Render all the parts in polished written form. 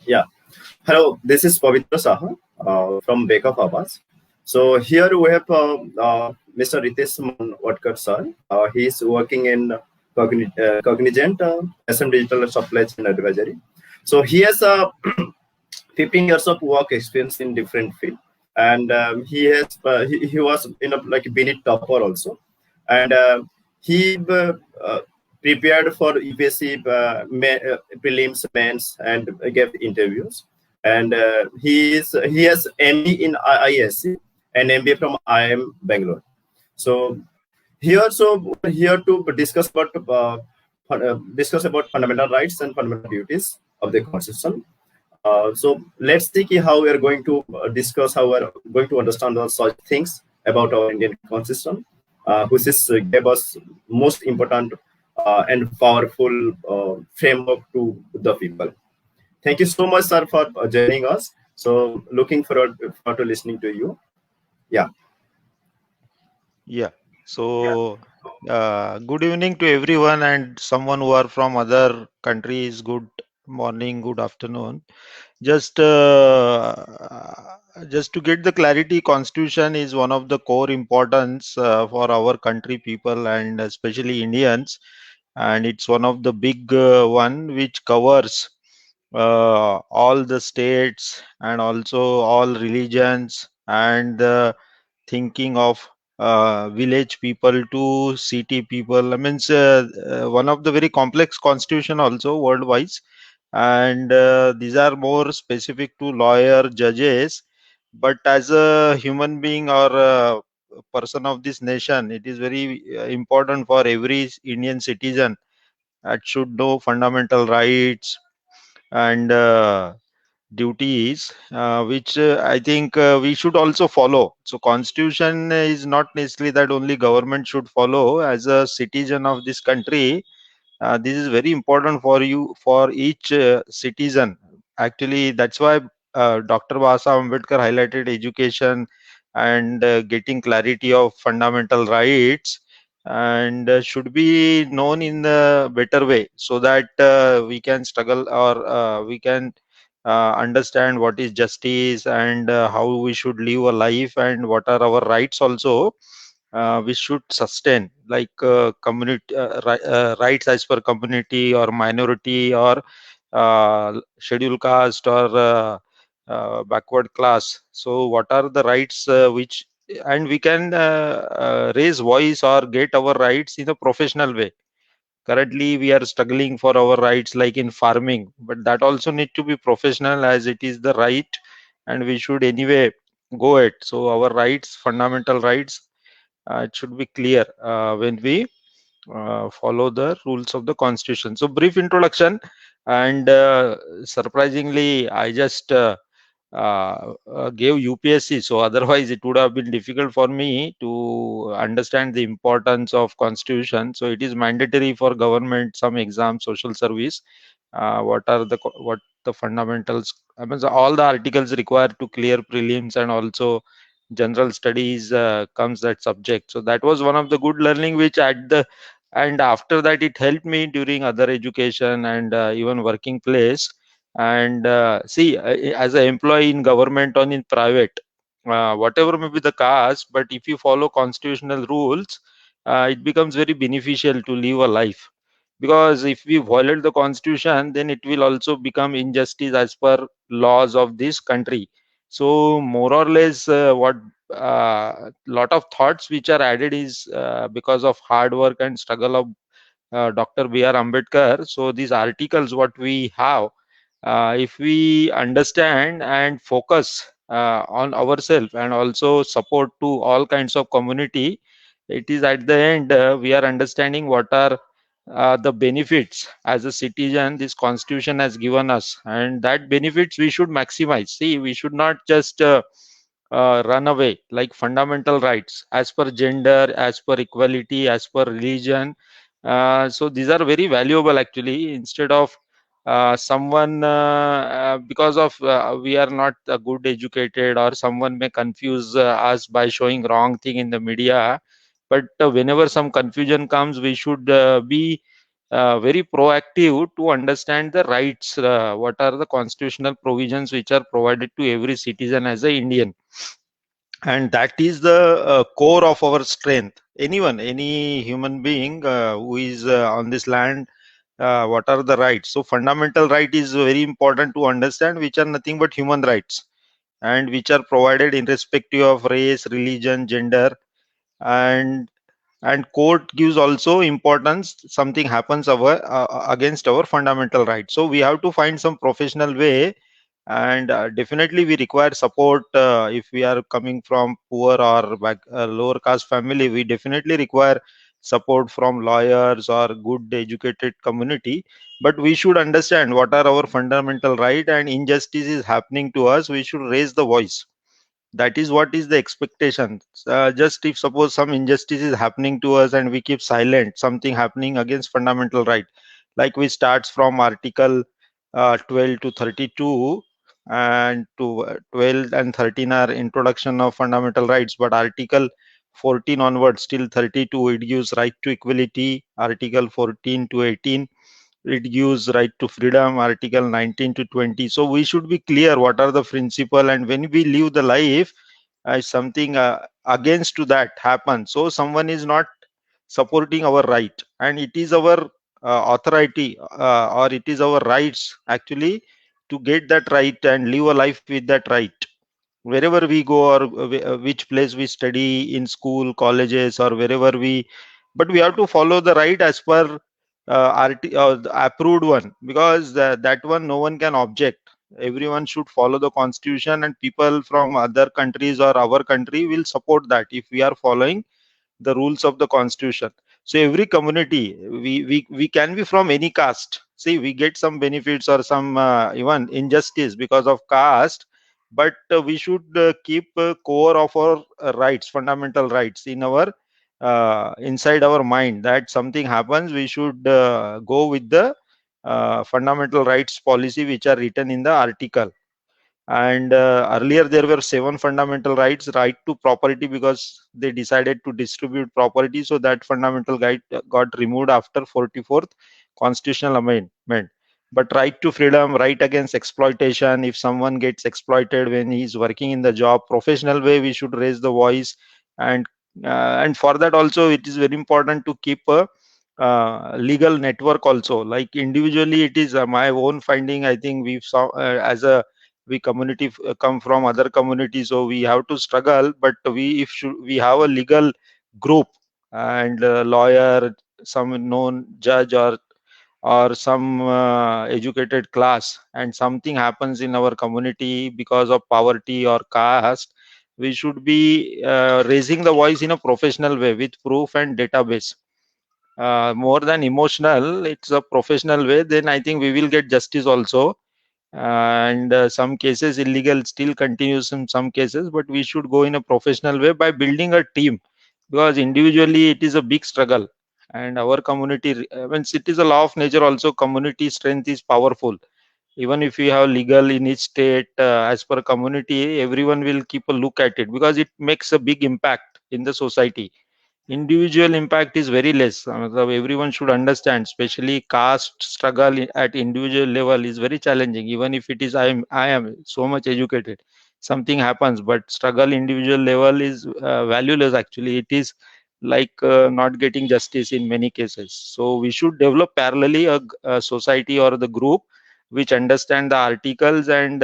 Yeah. Hello, this is Pavitra Saha from Wake Up Abbas. So here we have Mr. Ritesh Manwatkar sir. He is working in Cognizant SM Digital Supply Chain Advisory. So he has 15 years of work experience in different field, and he was in a like Binit topper also, and he uh, prepared for UPSC prelims, mains, and gave interviews. And he has ME in IISc and MBA from IIM Bangalore. So he also here to discuss about fundamental rights and fundamental duties of the constitution. So let's see how we are going to discuss how we are going to understand all such things about our Indian constitution, which is gave us most important and powerful framework to the people. Thank you so much, sir, for joining us. So looking forward to listening to you. Yeah. Yeah. So, good evening to everyone and someone who are from other countries. Good morning, good afternoon. Just, just to get the clarity, Constitution is one of the core importance for our country people and especially Indians, and it's one of the big one which covers all the states and also all religions and thinking of village people to city people. I mean, it's one of the very complex constitution also worldwide, and these are more specific to lawyer, judges. But as a human being or a person of this nation, it is very important for every Indian citizen that should know fundamental rights and duties which I think we should also follow. So constitution is not necessarily that only government should follow. As a citizen of this country, this is very important for you, for each citizen. Actually, that's why Dr. Basa Ambedkar highlighted education and getting clarity of fundamental rights, and should be known in a better way, so that we can struggle or we can understand what is justice and how we should live a life and what are our rights also. We should sustain, like community rights as per community or minority or scheduled caste or backward class. So what are the rights which, and we can raise voice or get our rights in a professional way. Currently we are struggling for our rights like in farming, but that also need to be professional, as it is the right and we should anyway go it. So our rights, fundamental rights, it should be clear when we follow the rules of the constitution. So brief introduction, and surprisingly I just gave UPSC, so otherwise it would have been difficult for me to understand the importance of constitution. So it is mandatory for government, some exam, social service. What are the what the fundamentals? I mean, so all the articles required to clear prelims and also general studies comes that subject. So that was one of the good learning which at the, and after that it helped me during other education and even working place. And see, as an employee in government or in private, whatever may be the caste, but if you follow constitutional rules, it becomes very beneficial to live a life. Because if we violate the constitution, then it will also become injustice as per laws of this country. So more or less what lot of thoughts which are added is because of hard work and struggle of Dr. B.R. Ambedkar. So these articles what we have, if we understand and focus on ourselves and also support to all kinds of community, it is at the end we are understanding what are the benefits as a citizen this constitution has given us, and that benefits we should maximize. See, we should not just run away, like fundamental rights as per gender, as per equality, as per religion. So these are very valuable actually. Instead of someone because of we are not good educated, or someone may confuse us by showing wrong thing in the media. But whenever some confusion comes, we should be very proactive to understand the rights, what are the constitutional provisions which are provided to every citizen as a Indian. And that is the core of our strength. Anyone, any human being who is on this land, what are the rights? So fundamental right is very important to understand, which are nothing but human rights, and which are provided irrespective of race, religion, gender. And and court gives also importance something happens our against our fundamental rights. So we have to find some professional way. And definitely we require support. If we are coming from poor or lower caste family, we definitely require support from lawyers or good educated community. But we should understand what are our fundamental right, and injustice is happening to us, we should raise the voice. That is what is the expectation. Just if suppose some injustice is happening to us and we keep silent, something happening against fundamental right, like we starts from article 12 to 32, and to 12 and 13 are introduction of fundamental rights, but article 14 onwards till 32 it gives right to equality. Article 14 to 18 it gives right to freedom. Article 19 to 20. So we should be clear what are the principle, and when we live the life, something against to that happens, so someone is not supporting our right, and it is our authority, or it is our rights actually to get that right and live a life with that right wherever we go, or which place we study in school, colleges, or wherever we. But we have to follow the right as per the approved one, because that one no one can object. Everyone should follow the constitution, and people from other countries or our country will support that if we are following the rules of the constitution. So every community, we can be from any caste. See, we get some benefits or some even injustice because of caste, but we should keep core of our rights, fundamental rights in our inside our mind, that something happens we should go with the fundamental rights policy which are written in the article. And earlier there were 7 fundamental rights: right to property, because they decided to distribute property, so that fundamental right got removed after 44th constitutional amendment. But right to freedom, right against exploitation, if someone gets exploited when he is working in the job, professional way we should raise the voice. And for that also it is very important to keep a legal network also. Like individually it is my own finding, I think we saw as a we community come from other communities, so we have to struggle. But we if should, we have a legal group and lawyer, some known judge, or some educated class, and something happens in our community because of poverty or caste, we should be raising the voice in a professional way with proof and database. More than emotional, it's a professional way, then I think we will get justice also. And some cases illegal still continues in some cases, but we should go in a professional way by building a team, because individually it is a big struggle. And our community, means it is a law of nature also, community strength is powerful. Even if we have legal in each state, as per community, everyone will keep a look at it, because it makes a big impact in the society. Individual impact is very less. Everyone should understand, especially caste struggle at individual level is very challenging. Even if it is I am so much educated, something happens, but struggle individual level is valueless. Actually, it is like not getting justice in many cases. So we should develop parallelly a society or the group which understand the articles, and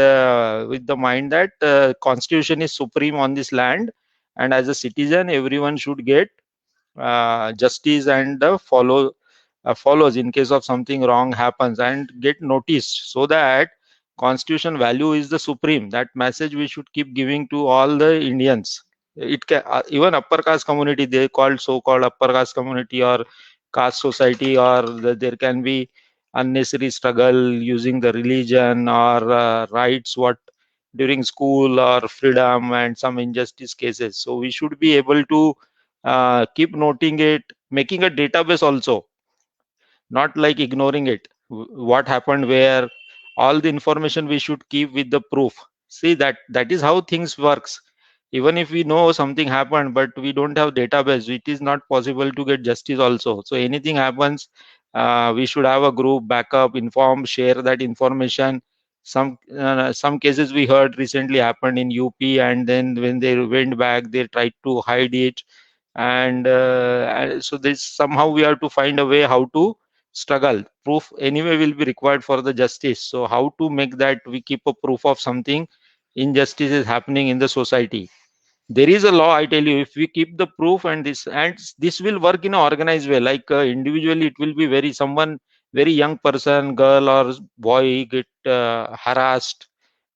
with the mind that constitution is supreme on this land, and as a citizen everyone should get justice, and follows in case of something wrong happens, and get noticed, so that constitution value is the supreme. That message we should keep giving to all the Indians. It can even upper caste community, they called so-called upper caste community or caste society, or there can be unnecessary struggle using the religion or rights what during school or freedom and some injustice cases. So we should be able to keep noting it, making a database also, not like ignoring it. What happened where, all the information we should keep with the proof. See, that is how things works. Even if we know something happened but we don't have database, it is not possible to get justice also. So anything happens, We should have a group backup, inform, share that information. Some cases we heard recently happened in UP, and then when they went back, they tried to hide it. And so this, somehow we have to find a way how to struggle. Proof anyway will be required for the justice. So how to make that we keep a proof of something injustice is happening in the society. There is a law, I tell you. If we keep the proof, and this will work in an organized way, like individually it will be very, someone very young person, girl or boy, get harassed,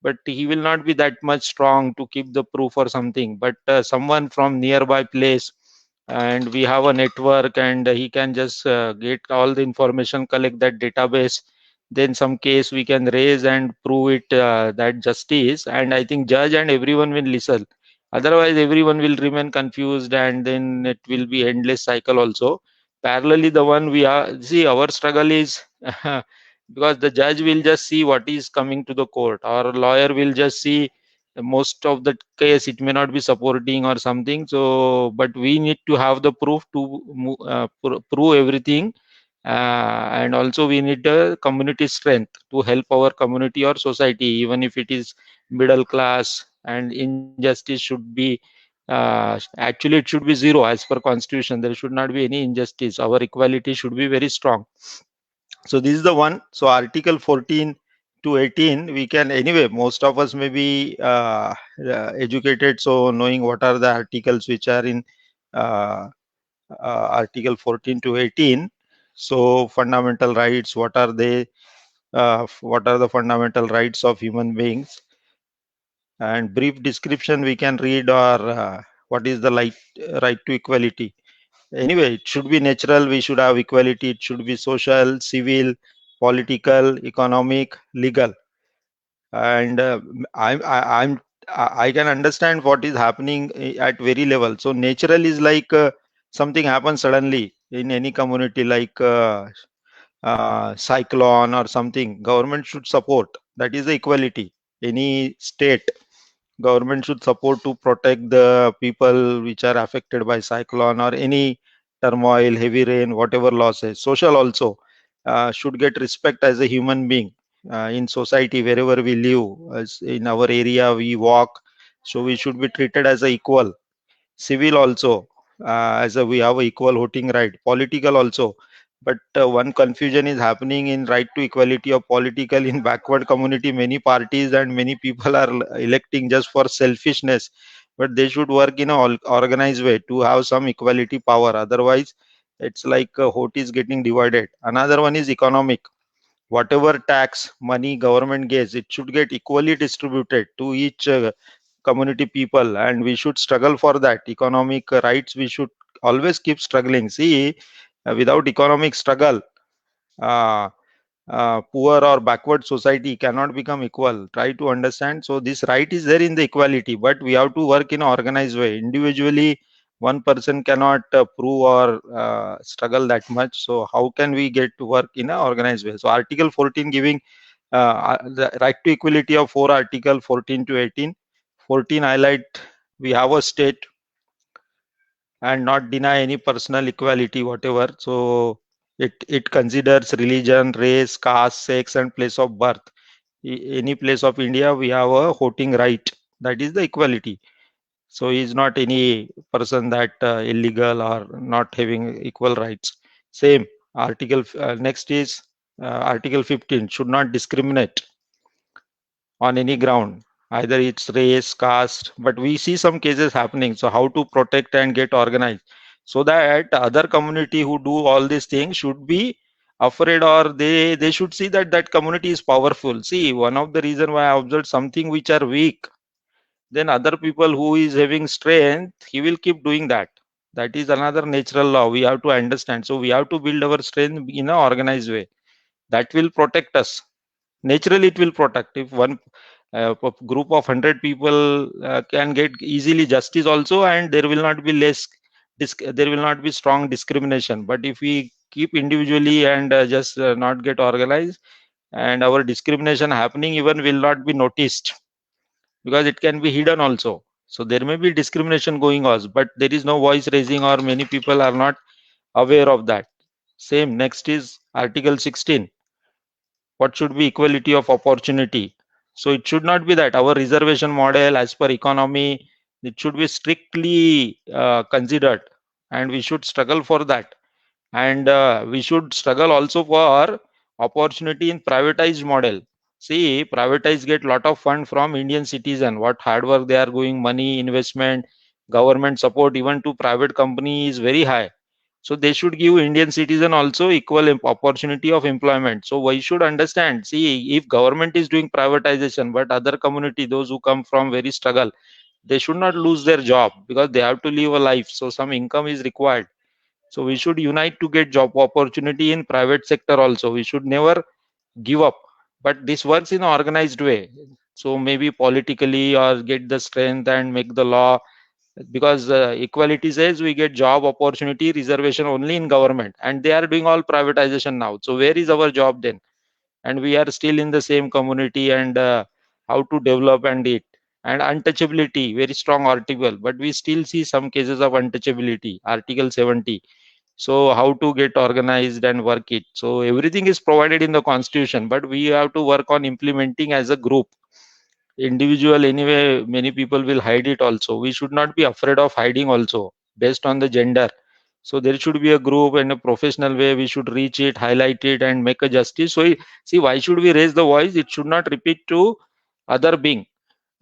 but he will not be that much strong to keep the proof or something. But someone from nearby place, and we have a network, and he can just get all the information, collect that database, then some case we can raise and prove it, that justice. And I think judge and everyone will listen. Otherwise everyone will remain confused, and then it will be endless cycle also. Parallelly, the one we are, see, our struggle is because the judge will just see what is coming to the court, or lawyer will just see most of the case, it may not be supporting or something. So but we need to have the proof to prove everything. And also we need a community strength to help our community or society, even if it is middle class. And injustice should be, actually it should be zero as per constitution. There should not be any injustice. Our equality should be very strong. So this is the one. So article 14 to 18, we can, anyway, most of us may be educated, so knowing what are the articles which are in uh, article 14 to 18. So fundamental rights, what are they? What are the fundamental rights of human beings? And brief description we can read, or what is the right to equality. Anyway, it should be natural, we should have equality. It should be social, civil, political, economic, legal. And I can understand what is happening at very level. So natural is like something happens suddenly in any community, like cyclone or something. Government should support. That is the equality. Any state government should support to protect the people which are affected by cyclone or any turmoil, heavy rain, whatever losses. Social also should get respect as a human being in society wherever we live. As in our area we walk, so we should be treated as a equal. Civil also, as a, we have a equal voting right. Political also, but one confusion is happening in right to equality of political. In backward community, many parties and many people are electing just for selfishness, but they should work in a organized way to have some equality power. Otherwise it's like vote is getting divided. Another one is economic. Whatever tax money government gets, it should get equally distributed to each community people, and we should struggle for that. Economic rights, we should always keep struggling. See, without economic struggle, uh, poor or backward society cannot become equal. Try to understand. So this right is there in the equality, but we have to work in an organized way. Individually one person cannot prove or struggle that much. So how can we get to work in an organized way? So article 14 giving the right to equality of 4 article 14 to 18. 14 highlight, we have a state and not deny any personal equality whatever. So it considers religion, race, caste, sex and place of birth. Any place of India we have a voting right. That is the equality. So he is not any person that illegal or not having equal rights. Same article. Next is article 15, should not discriminate on any ground, either it's race, caste. But we see some cases happening. So how to protect and get organized so that other community who do all these things should be afraid, or they should see that that community is powerful. See, one of the reason why I observed something which are weak, then other people who is having strength, he will keep doing that. That is another natural law we have to understand. So we have to build our strength in an organized way. That will protect us. Naturally it will protect. If one group of 100 people can get easily justice also, and there will not be there will not be strong discrimination. But if we keep individually and just not get organized, and our discrimination happening even will not be noticed, because it can be hidden also. So there may be discrimination going on, but there is no voice raising, or many people are not aware of that. Same, next is Article 16, what should be equality of opportunity. So it should not be that our reservation model as per economy, it should be strictly considered, and we should struggle for that. And we should struggle also for opportunity in privatized model. See, privatized get lot of fund from Indian citizen, what hard work they are going, money investment, government support even to private company is very high. So they should give Indian citizen also equal opportunity of employment. So we should understand, see, if government is doing privatization but other community, those who come from very struggle, they should not lose their job because they have to live a life, so some income is required. So we should unite to get job opportunity in private sector also. We should never give up. But this works in an organized way. So maybe politically or get the strength and make the law, because equality says we get job opportunity reservation only in government, and they are doing all privatization now. So where is our job then? And we are still in the same community, and how to develop and it. And untouchability, very strong article, but we still see some cases of untouchability, article 70. So how to get organized and work it. So everything is provided in the constitution, but we have to work on implementing as a group. Individual anyway, many people will hide it also. We should not be afraid of hiding also based on the gender. So there should be a group and a professional way we should reach it, highlight it, and make a justice. So see, why should we raise the voice? It should not repeat to other being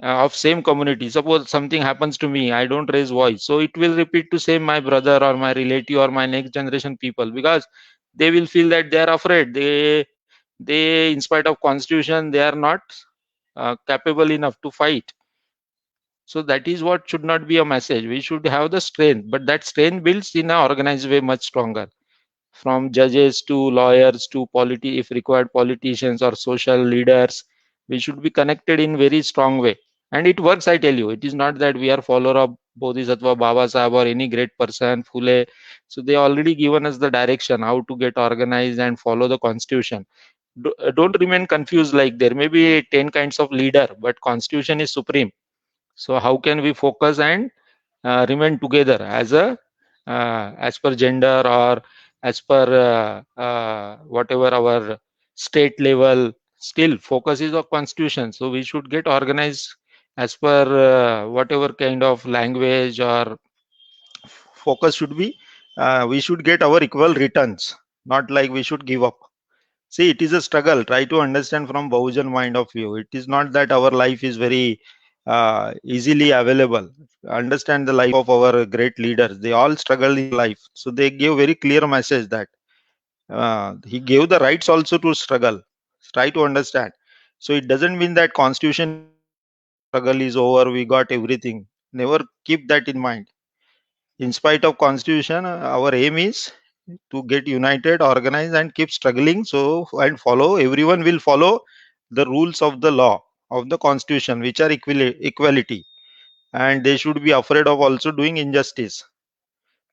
of same community. Suppose something happens to me, I don't raise voice, so it will repeat to same my brother or my relative or my next generation people, because they will feel that they are afraid. They in spite of constitution, they are not capable enough to fight. So that is what should not be a message. We should have the strength, but that strength builds in an organized way much stronger. From judges to lawyers to if required politicians or social leaders, we should be connected in very strong way. And it works, I tell you. It is not that we are follower of Bodhisattva Baba Sahib or any great person, Phule. So they already given us the direction how to get organized and follow the constitution. Don't remain confused, like there may be 10 kinds of leader, but constitution is supreme. So how can we focus and remain together as a as per gender or as per whatever our state level? Still focus is on constitution, so we should get organized as per whatever kind of language or focus should be. We should get our equal returns, not like we should give up. See, it is a struggle. Try to understand from Bahujan mind of view. It is not that our life is very easily available. Understand the life of our great leaders. They all struggle in life. So they gave very clear message that he gave the rights also to struggle. Try to understand. So it doesn't mean that constitution is over, struggle is over, we got everything. Never keep that in mind. In spite of constitution, our aim is to get united, organize, and keep struggling. So and follow. Everyone will follow the rules of the law of the constitution, which are equality, and they should be afraid of also doing injustice.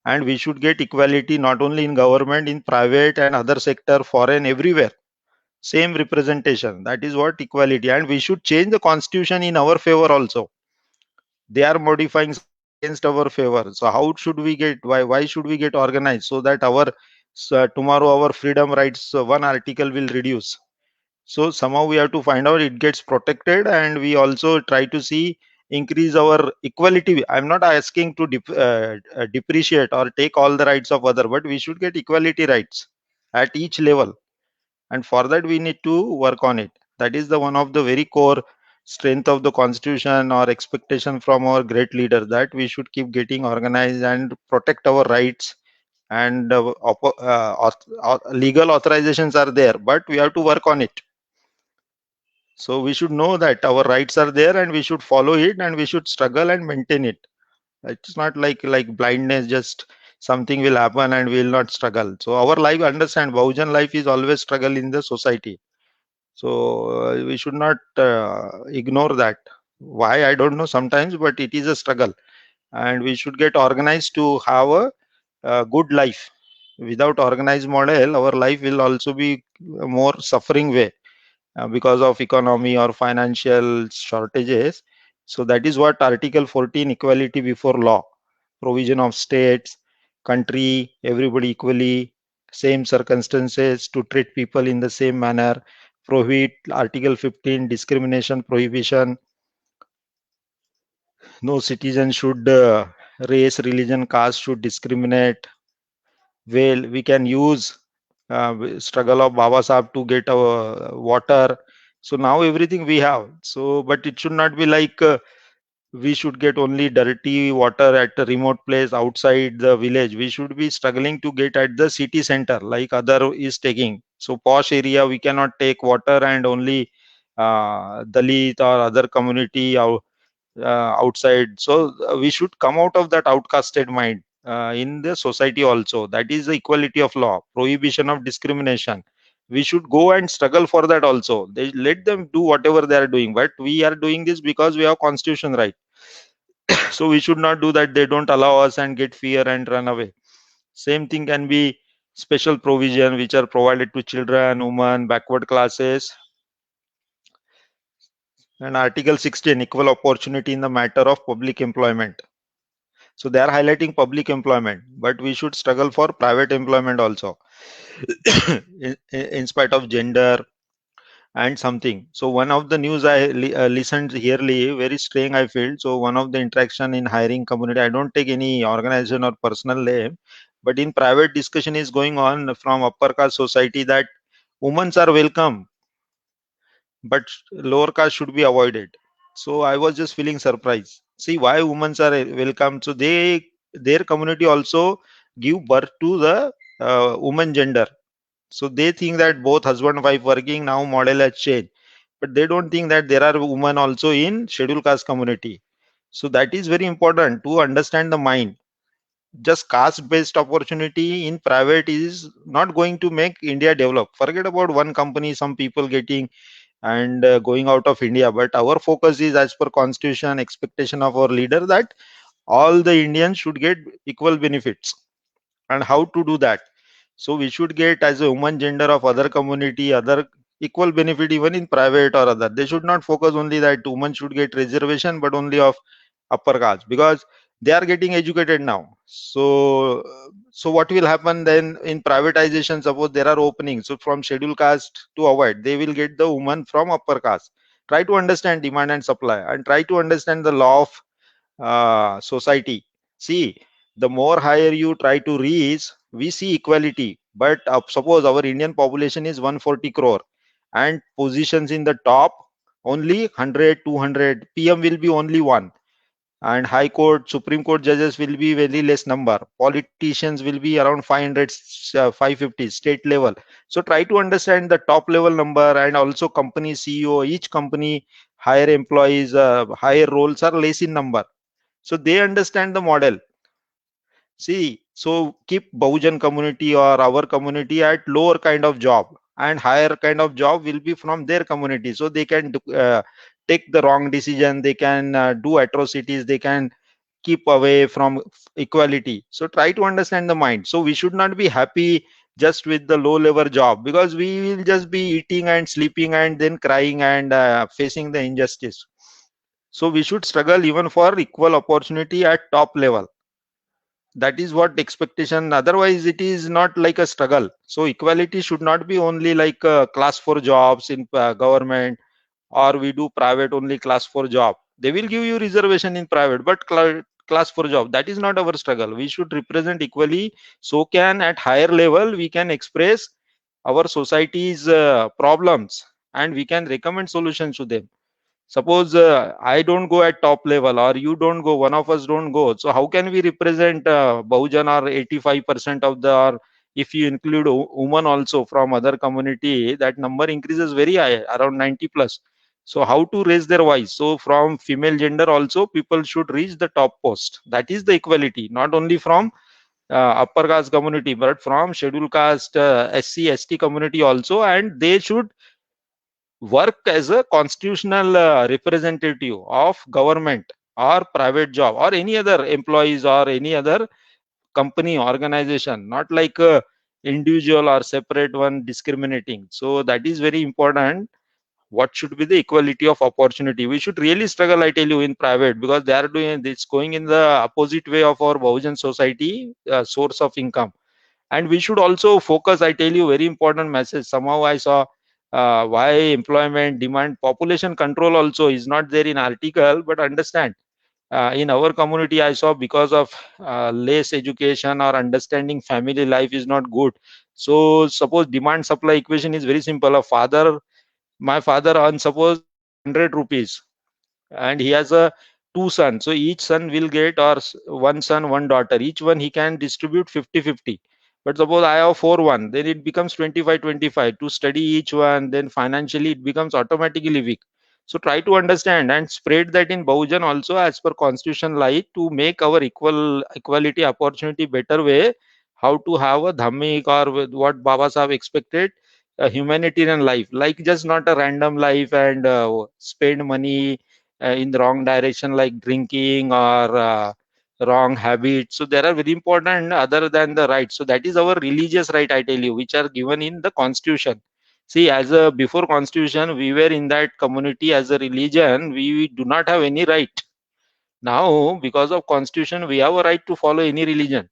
And we should get equality not only in government, in private and other sector, foreign, everywhere. Same representation. That is what equality. And we should change the constitution in our favor also. They are modifying something against our favor. So how should we get? Why should we get organized so that our tomorrow our freedom rights one article will reduce? So somehow we have to find out it gets protected, and we also try to see increase our equality. I'm not asking to depreciate or take all the rights of other, but we should get equality rights at each level, and for that we need to work on it. That is the one of the very core strength of the constitution or expectation from our great leader, that we should keep getting organized and protect our rights. And legal authorizations are there, but we have to work on it. So we should know that our rights are there and we should follow it, and we should struggle and maintain it. It's not like blindness, just something will happen and we will not struggle. So our life, understand, Bahujan life is always struggle in the society. So we should not ignore that. Why, I don't know sometimes, but it is a struggle, and we should get organized to have a good life. Without organized model, our life will also be a more suffering way because of economy or financial shortages. So that is what Article 14, equality before law, provision of states, country, everybody equally, same circumstances, to treat people in the same manner, prohibit Article 15, discrimination prohibition. No citizen should race, religion, caste should discriminate. Well, we can use struggle of Baba Sahib to get our water. So now everything we have. So, but it should not be like we should get only dirty water at a remote place outside the village. We should be struggling to get at the city center like other is taking. So posh area we cannot take water, and only Dalit or other community outside. So we should come out of that outcasted mind in the society also. That is the equality of law, prohibition of discrimination. We should go and struggle for that also. They let them do whatever they are doing, but we are doing this because we have constitution right. So we should not do that. They don't allow us and get fear and run away. Same thing can be special provision which are provided to children, women, backward classes. And Article 16, equal opportunity in the matter of public employment. So they are highlighting public employment, but we should struggle for private employment also, in spite of gender and something. So one of the news I listened yearly, very strange I feel. So one of the interaction in hiring community, I don't take any organization or personal name, but in private discussion is going on from upper caste society that women are welcome, but lower caste should be avoided. So I was just feeling surprised. See why women are welcome. So their community also give birth to the woman gender. So they think that both husband and wife working, now model has changed, but they don't think that there are women also in scheduled caste community. So that is very important to understand the mind. Just caste based opportunity in private is not going to make India develop. Forget about one company, some people getting and going out of India. But our focus is, as per constitution, expectation of our leader, that all the Indians should get equal benefits. And how to do that? So we should get as a woman gender of other community, other equal benefit even in private or other. They should not focus only that women should get reservation, but only of upper caste, because they are getting educated now. So what will happen then in privatization? Suppose there are openings, so from scheduled caste to avoid, they will get the woman from upper caste. Try to understand demand and supply, and try to understand the law of society. See, the more higher you try to reach, we see equality. But suppose our Indian population is 140 crore, and positions in the top only 100, 200. PM will be only one, and high court, supreme court judges will be very less number. Politicians will be around 500, 550 state level. So try to understand the top level number, and also company CEO, each company higher employees, higher roles are less in number. So they understand the model. See, so keep Bahujan community or our community at lower kind of job, and higher kind of job will be from their community. So they can take the wrong decision, they can do atrocities, they can keep away from equality. So try to understand the mind. So we should not be happy just with the low level job, because we will just be eating and sleeping and then crying and facing the injustice. So we should struggle even for equal opportunity at top level. That is what expectation. Otherwise it is not like a struggle. So equality should not be only like class 4 jobs in government, or we do private only class 4 job. They will give you reservation in private, but class 4 job, that is not our struggle. We should represent equally, so can at higher level we can express our society's problems, and we can recommend solutions to them. Suppose I don't go at top level, or you don't go, one of us don't go, so how can we represent Bahujan or 85% of the, or if you include women also from other community, that number increases very high, around 90 plus. So how to raise their voice? So from female gender also people should reach the top post. That is the equality, not only from upper caste community, but from scheduled caste, SC ST community also, and they should work as a constitutional representative of government or private job or any other employees or any other company organization, not like a individual or separate one discriminating. So that is very important. What should be the equality of opportunity? We should really struggle, I tell you, in private, because they are doing this, going in the opposite way of our Bahujan society source of income. And we should also focus, I tell you, very important message. Somehow I saw why employment demand population control also is not there in article, but understand, in our community I saw, because of less education or understanding family life is not good. So suppose demand supply equation is very simple. My father earns suppose 100 rupees, and he has a two sons, so each son will get, or one son one daughter, each one he can distribute 50-50. But suppose I have 4 1, then it becomes 25-25 to study each one, then financially it becomes automatically weak. So try to understand and spread that in Bahujan also, as per constitution light, to make our equality opportunity better way, how to have a dhammik, or with what Baba Sahib expected, a humanitarian life, like just not a random life and spend money in the wrong direction, like drinking or wrong habits. So there are very important other than the rights. So that is our religious right, I tell you, which are given in the constitution. See, as a before constitution, we were in that community as a religion, we do not have any right. Now, because of constitution, we have a right to follow any religion,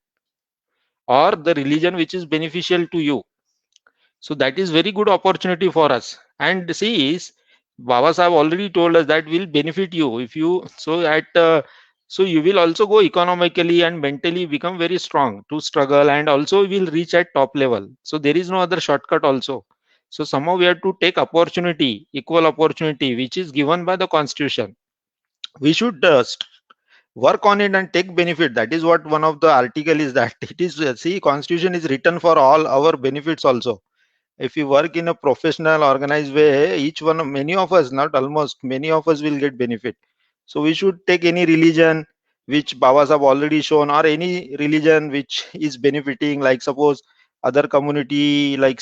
or the religion which is beneficial to you. So that is very good opportunity for us. And see, Baba Sahib already told us that will benefit you if you, so you will also go economically and mentally become very strong to struggle, and also will reach at top level. So there is no other shortcut also. So somehow we have to take opportunity, equal opportunity, which is given by the constitution. We should work on it and take benefit. That is what one of the article is, that it is, see, constitution is written for all our benefits also. If you work in a professional organized way, each one, many of us, not almost, many of us will get benefit. So we should take any religion which Babas have already shown, or any religion which is benefiting, like suppose other community like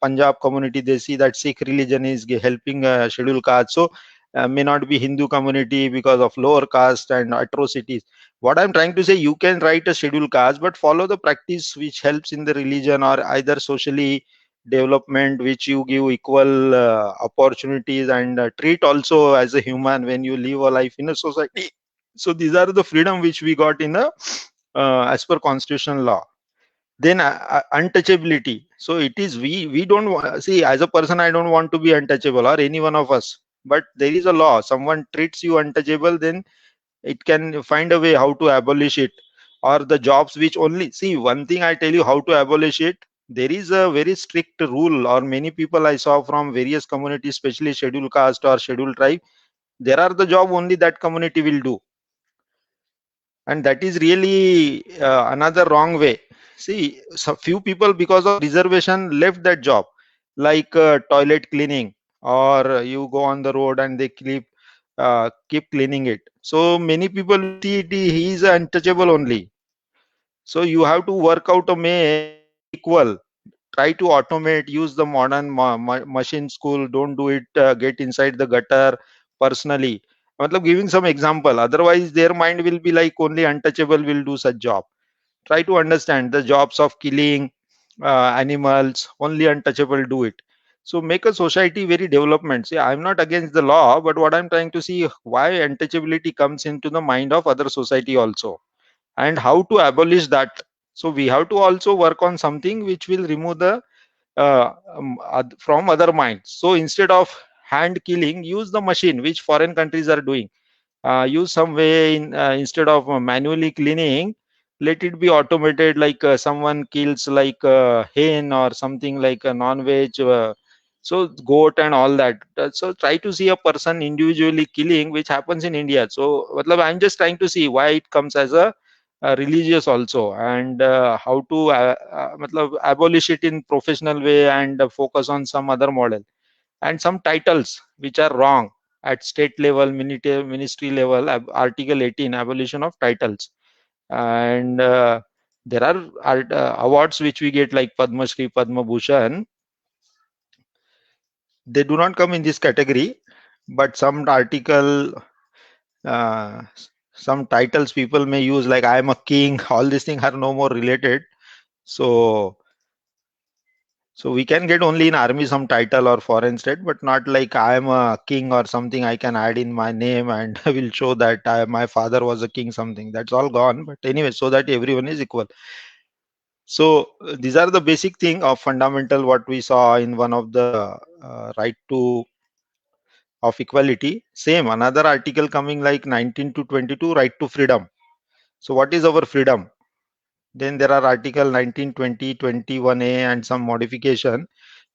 Punjab community, they see that Sikh religion is helping scheduled caste. So may not be Hindu community because of lower caste and atrocities. What I'm trying to say, you can write a scheduled caste, but follow the practice which helps in the religion, or either socially development, which you give equal opportunities, and treat also as a human when you live a life in a society. So these are the freedom which we got in a as per constitutional law. Then untouchability. So it is, we don't see, as a person I don't want to be untouchable, or any one of us, but there is a law, someone treats you untouchable, then it can find a way how to abolish it. Or the jobs which only, see, one thing I tell you how to abolish it, there is a very strict rule, or many people I saw from various communities, especially scheduled caste or scheduled tribe, there are the job only that community will do, and that is really another wrong way. See, so few people because of reservation left that job, like toilet cleaning, or you go on the road and they keep cleaning it. So many people will see it, he is untouchable only. So you have to work out a way to be equal. Try to automate, use the modern machine school, don't do it get inside the gutter personally. Matlab, giving some example, otherwise their mind will be like only untouchable will do such job. Try to understand the jobs of killing animals, only untouchable do it. So make a society very development. See, I'm not against the law, but what I'm trying to see, why untouchability comes into the mind of other society also, and how to abolish that. So we have to also work on something which will remove the from other minds. So instead of hand killing, use the machine which foreign countries are doing. Use some way in, instead of manually cleaning, let it be automated, like someone kills like a hen or something, like a non-veg, so goat and all that. So try to see a person individually killing, which happens in India. So matlab, I'm just trying to see why it comes as a religious also, and how to matlab, abolish it in professional way, and focus on some other model. And some titles which are wrong at state level, ministry level, article 18, abolition of titles. And there are awards which we get, like Padma Shri, Padma Bhushan, they do not come in this category. But some article, uh, some titles people may use, like I am a king, all these things are no more related. So we can get only in army some title or foreign state, but not like I am a king or something I can add in my name and I will show that my father was a king, something. That's all gone. But anyway, so that everyone is equal. So these are the basic thing of fundamental what we saw in one of the right to of equality. Same another article coming like 19 to 22, right to freedom. So what is our freedom? Then there are article 19, 20, 21A and some modification.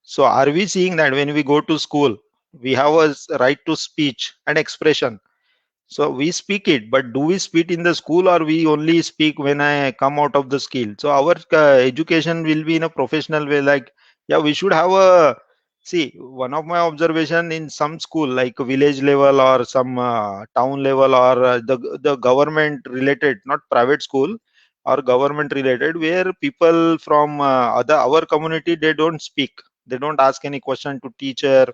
So are we seeing that when we go to school, we have a right to speech and expression? So we speak it, but do we speak in the school or we only speak when I come out of the school? So our education will be in a professional way. Like, yeah, we should have a see. One of my observation in some school, like village level or some town level or the government related, not private school or government related, where people from other our community they don't speak, they don't ask any question to teacher,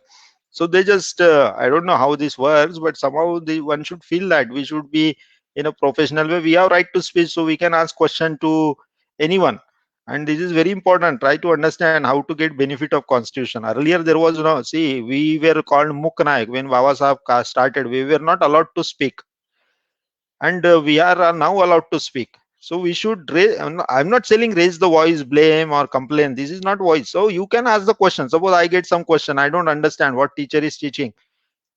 so they just I don't know how this works, but somehow one should feel that we should be in a professional way, we have right to speech, so we can ask question to anyone. And this is very important, try to understand how to get benefit of constitution. Earlier there was no, see, we were called muknaik when Baba Sahab started, we were not allowed to speak, and we are now allowed to speak. So we should raise, I'm not saying raise the voice, blame or complain, this is not voice. So you can ask the question, suppose I get some question, I don't understand what teacher is teaching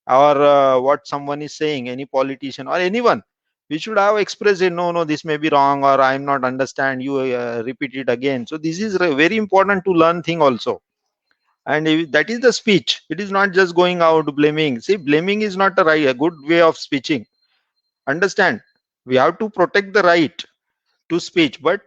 or what someone is saying, any politician or anyone, we should have expressed it, no, no, this may be wrong or I'm not understand, you repeat it again. So this is very important to learn thing also. And if that is the speech, it is not just going out blaming. See, blaming is not a good way of speeching. Understand, we have to protect the right to speech, but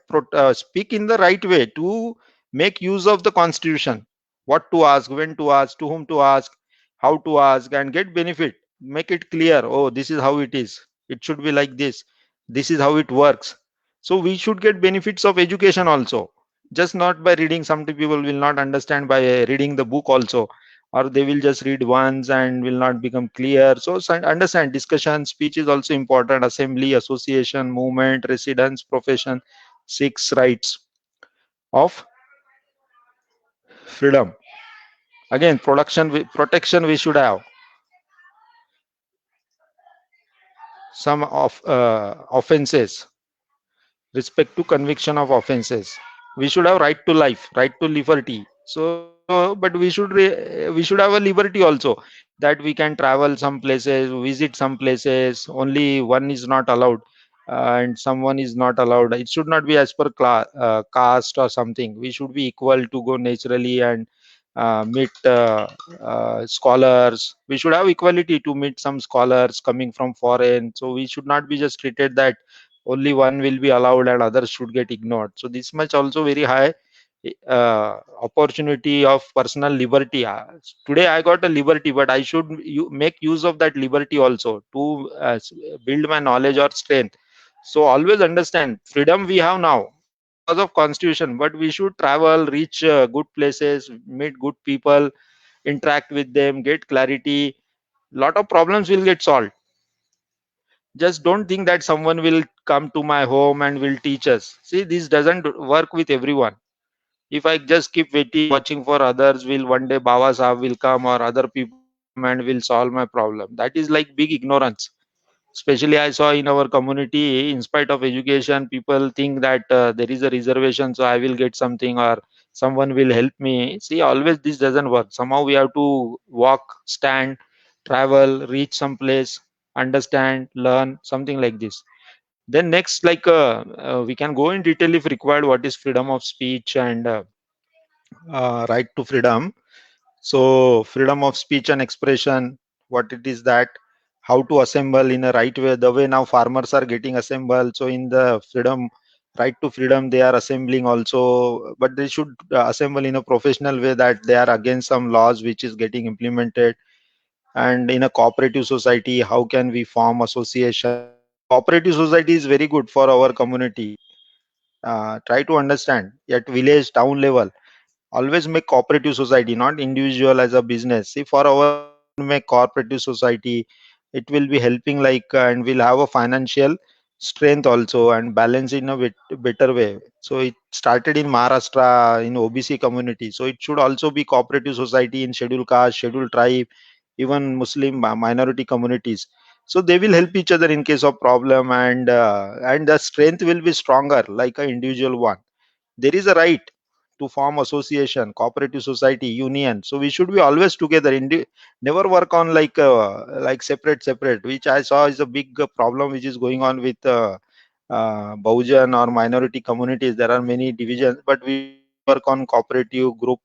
speak in the right way to make use of the constitution, what to ask, when to ask, to whom to ask, how to ask, and get benefit, make it clear, oh, this is how it is, it should be like this is how it works. So we should get benefits of education also, just not by reading. Some people will not understand by reading the book also, or they will just read once and will not become clear. So understand, discussion speech is also important, assembly, association, movement, residence, profession, six rights of freedom. Again, protection we should have. Some of offenses, respect to conviction of offenses, we should have right to life, right to liberty. So but we should have a liberty also, that we can travel some places, visit some places, only one is not allowed, and someone is not allowed. It should not be as per caste or something, we should be equal to go naturally and meet scholars. We should have equality to meet some scholars coming from foreign, so we should not be just treated that only one will be allowed and others should get ignored. So this much also very high opportunity of personal liberty. Today I got a liberty, but I should make use of that liberty also to build my knowledge or strength. So always understand, freedom we have now because of constitution, but we should travel, reach good places, meet good people, interact with them, get clarity. Lot of problems will get solved. Just don't think that someone will come to my home and will teach us. See, this doesn't work with everyone. If I just keep waiting, watching for others, will one day Baba Sahab will come or other people will come and will solve my problem. That is like big ignorance. Especially I saw in our community, in spite of education, people think that there is a reservation, so I will get something or someone will help me. See, always this doesn't work. Somehow we have to walk, stand, travel, reach some place, understand, learn, something like this. Then next, like we can go in detail if required, what is freedom of speech and right to freedom. So freedom of speech and expression, what it is, that how to assemble in a right way, the way now farmers are getting assembled. So in the freedom, right to freedom, they are assembling also, but they should assemble in a professional way, that they are against some laws which is getting implemented. And in a cooperative society, how can we form association? Cooperative society is very good for our community. Try to understand at village, town level, always make cooperative society, not individual as a business. See, for our good, make cooperative society, it will be helping, like and will have a financial strength also and balance in a better way. So it started in Maharashtra in OBC community, so it should also be cooperative society in scheduled caste, scheduled tribe, even Muslim minority communities. So they will help each other in case of problem, and the strength will be stronger like an individual one. there is a right to form association, cooperative society, union. So we should be always together. Never work on like separate, which I saw is a big problem which is going on with Bahujan or minority communities. There are many divisions, but we should not work on cooperative group.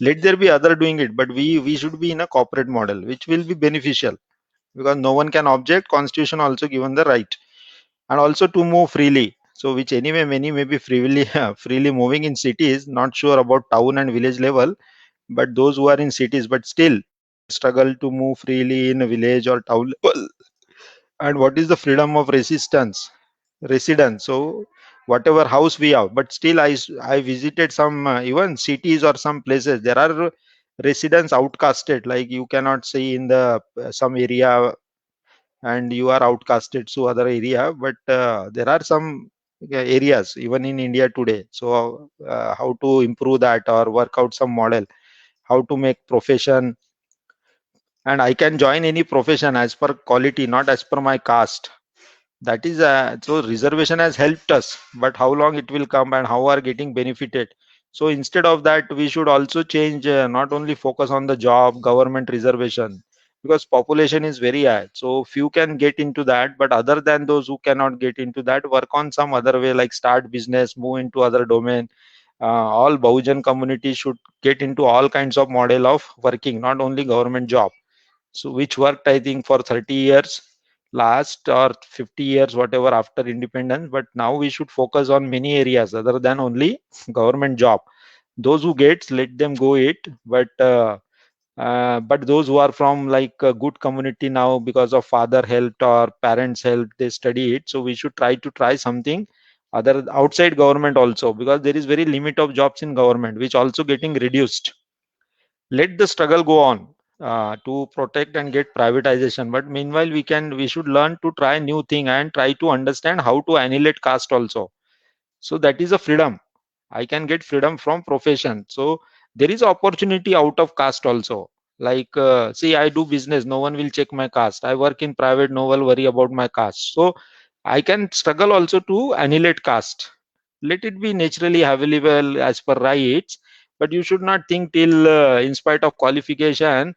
Let there be other doing it, but we should be in a corporate model, which will be beneficial because no one can object. Constitution also given the right, and also to move freely. So which anyway many may be freely freely moving in cities, not sure about town and village level, but those who are in cities, but still they struggle to move freely in a village or town level. And what is the freedom of resistance? Residence. So whatever house we have, but still I visited some even cities or some places, there are residents outcasted, like you cannot see in the some area, and you are outcasted to other area. But there are some areas even in India today. So how to improve that or work out some model, how to make profession, and I can join any profession as per quality, not as per my caste. That is so reservation has helped us, but how long it will come and how are getting benefited. So instead of that, we should also change, not only focus on the job government reservation, because population is very high, so few can get into that, but other than those who cannot get into that, work on some other way, like start business, move into other domain. All Bahujan community should get into all kinds of model of working, not only government job. So which worked I think for 30 years last, or 50 years, whatever, after independence. But now we should focus on many areas other than only government job. Those who gets, let them go it, but those who are from like a good community now, because of father helped or parents helped, they study it. So we should try something other outside government also, because there is very limit of jobs in government, which also getting reduced. Let the struggle go on to protect and get privatization, but meanwhile we should learn to try new thing and try to understand how to annihilate caste also. So that is a freedom. I can get freedom from profession. So there is opportunity out of caste also. Like see, I do business, no one will check my caste. I work in private, no one worry about my caste. So I can struggle also to annihilate caste. Let it be naturally available as per rights, but you should not think till in spite of qualification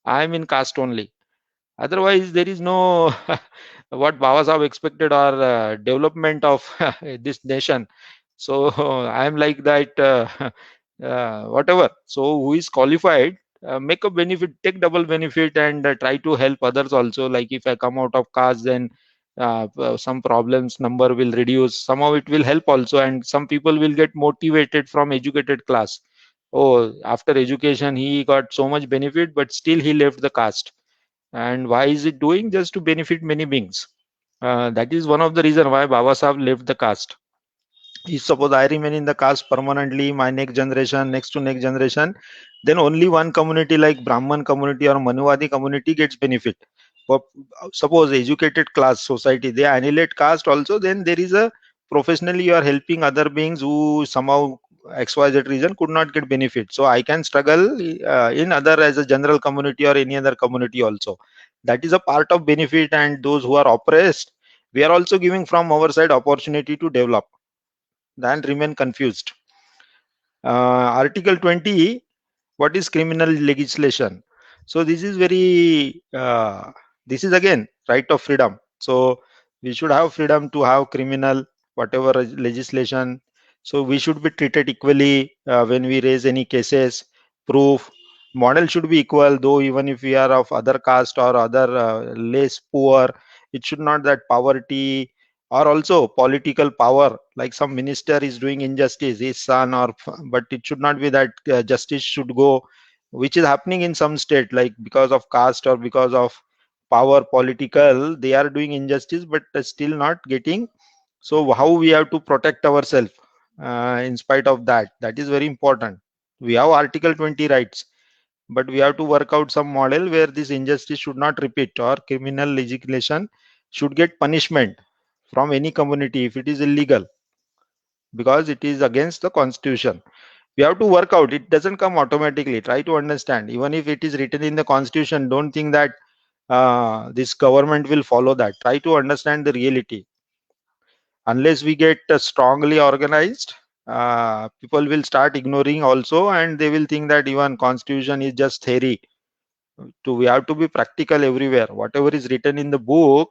I am in caste only. Otherwise there is no what Baba Sahib expected, or development of this nation. So I am like that, whatever. So who is qualified, make a benefit, take double benefit, and try to help others also. Like if I come out of caste, then some problems number will reduce, somehow it will help also, and some people will get motivated from educated class. Oh, after education he got so much benefit, but still he left the caste. And why is it doing? Just to benefit many beings. That is one of the reason why Baba Sahib left the caste. If suppose I remain in the caste permanently, my next generation, next to next generation, then only one community like Brahman community or Manuvadi community gets benefit. But suppose educated class society, they annihilate caste also, then there is a professionally you are helping other beings who somehow XYZ reason could not get benefit. So I can struggle in other as a general community or any other community also. That is a part of benefit, and those who are oppressed, we are also giving from our side opportunity to develop, then remain confused. Article 20, what is criminal legislation? So this is very, this is again right of freedom. So we should have freedom to have criminal, whatever legislation. So we should be treated equally when we raise any cases, proof. Model should be equal, though even if we are of other caste or other less poor, it should not that poverty, or also political power, like some minister is doing injustice, his son, or but it should not be that justice should go, which is happening in some state, like because of caste or because of power political, they are doing injustice, but still not getting. So how we have to protect ourselves in spite of that, that is very important. We have article 20 rights, but we have to work out some model where this injustice should not repeat, or criminal legislation should get punishment from any community if it is illegal, because it is against the constitution. We have to work out, it doesn't come automatically. Try to understand, even if it is written in the constitution, don't think that this government will follow that. Try to understand the reality. Unless we get strongly organized, people will start ignoring also, and they will think that even constitution is just theory. We have to be practical everywhere. Whatever is written in the book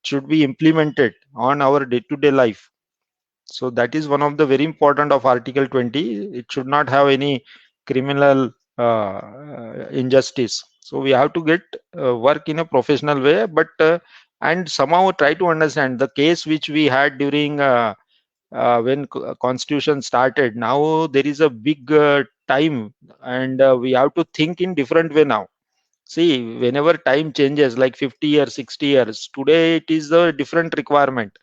should be implemented on our day-to-day life. So that is one of the very important of Article 20. It should not have any criminal injustice. So we have to get work in a professional way, but and somehow try to understand the case which we had during when constitution started. Now there is a big time, and we have to think in different way now. See, whenever time changes, like 50 years, 60 years, today it is a different requirement.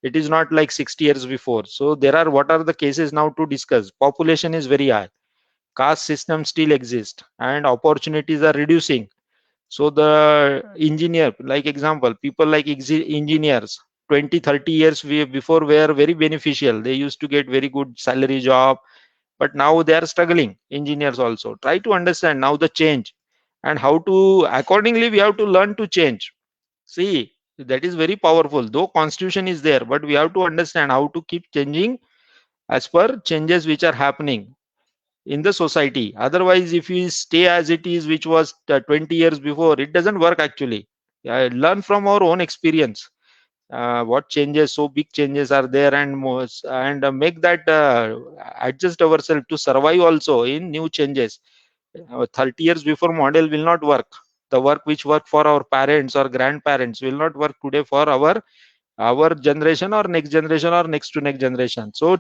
It is not like 60 years before. So there are, what are the cases now to discuss? Population is very high, caste system still exists, and opportunities are reducing. So the engineer, like example, people like engineers 20, 30 years before were very beneficial. They used to get very good salary job, but now they are struggling. Engineers also try to understand now the change, and how to accordingly we have to learn to change. See, that is very powerful. Though constitution is there, but we have to understand how to keep changing as per changes which are happening in the society. Otherwise, if we stay as it is, which was 20 years before, it doesn't work actually. Learn from our own experience. What changes, so big changes are there, and most, and make that adjust ourselves to survive also in new changes. 30 years before model will not work. The work which worked for our parents or grandparents will not work today for our generation or next generation or next to next generation. So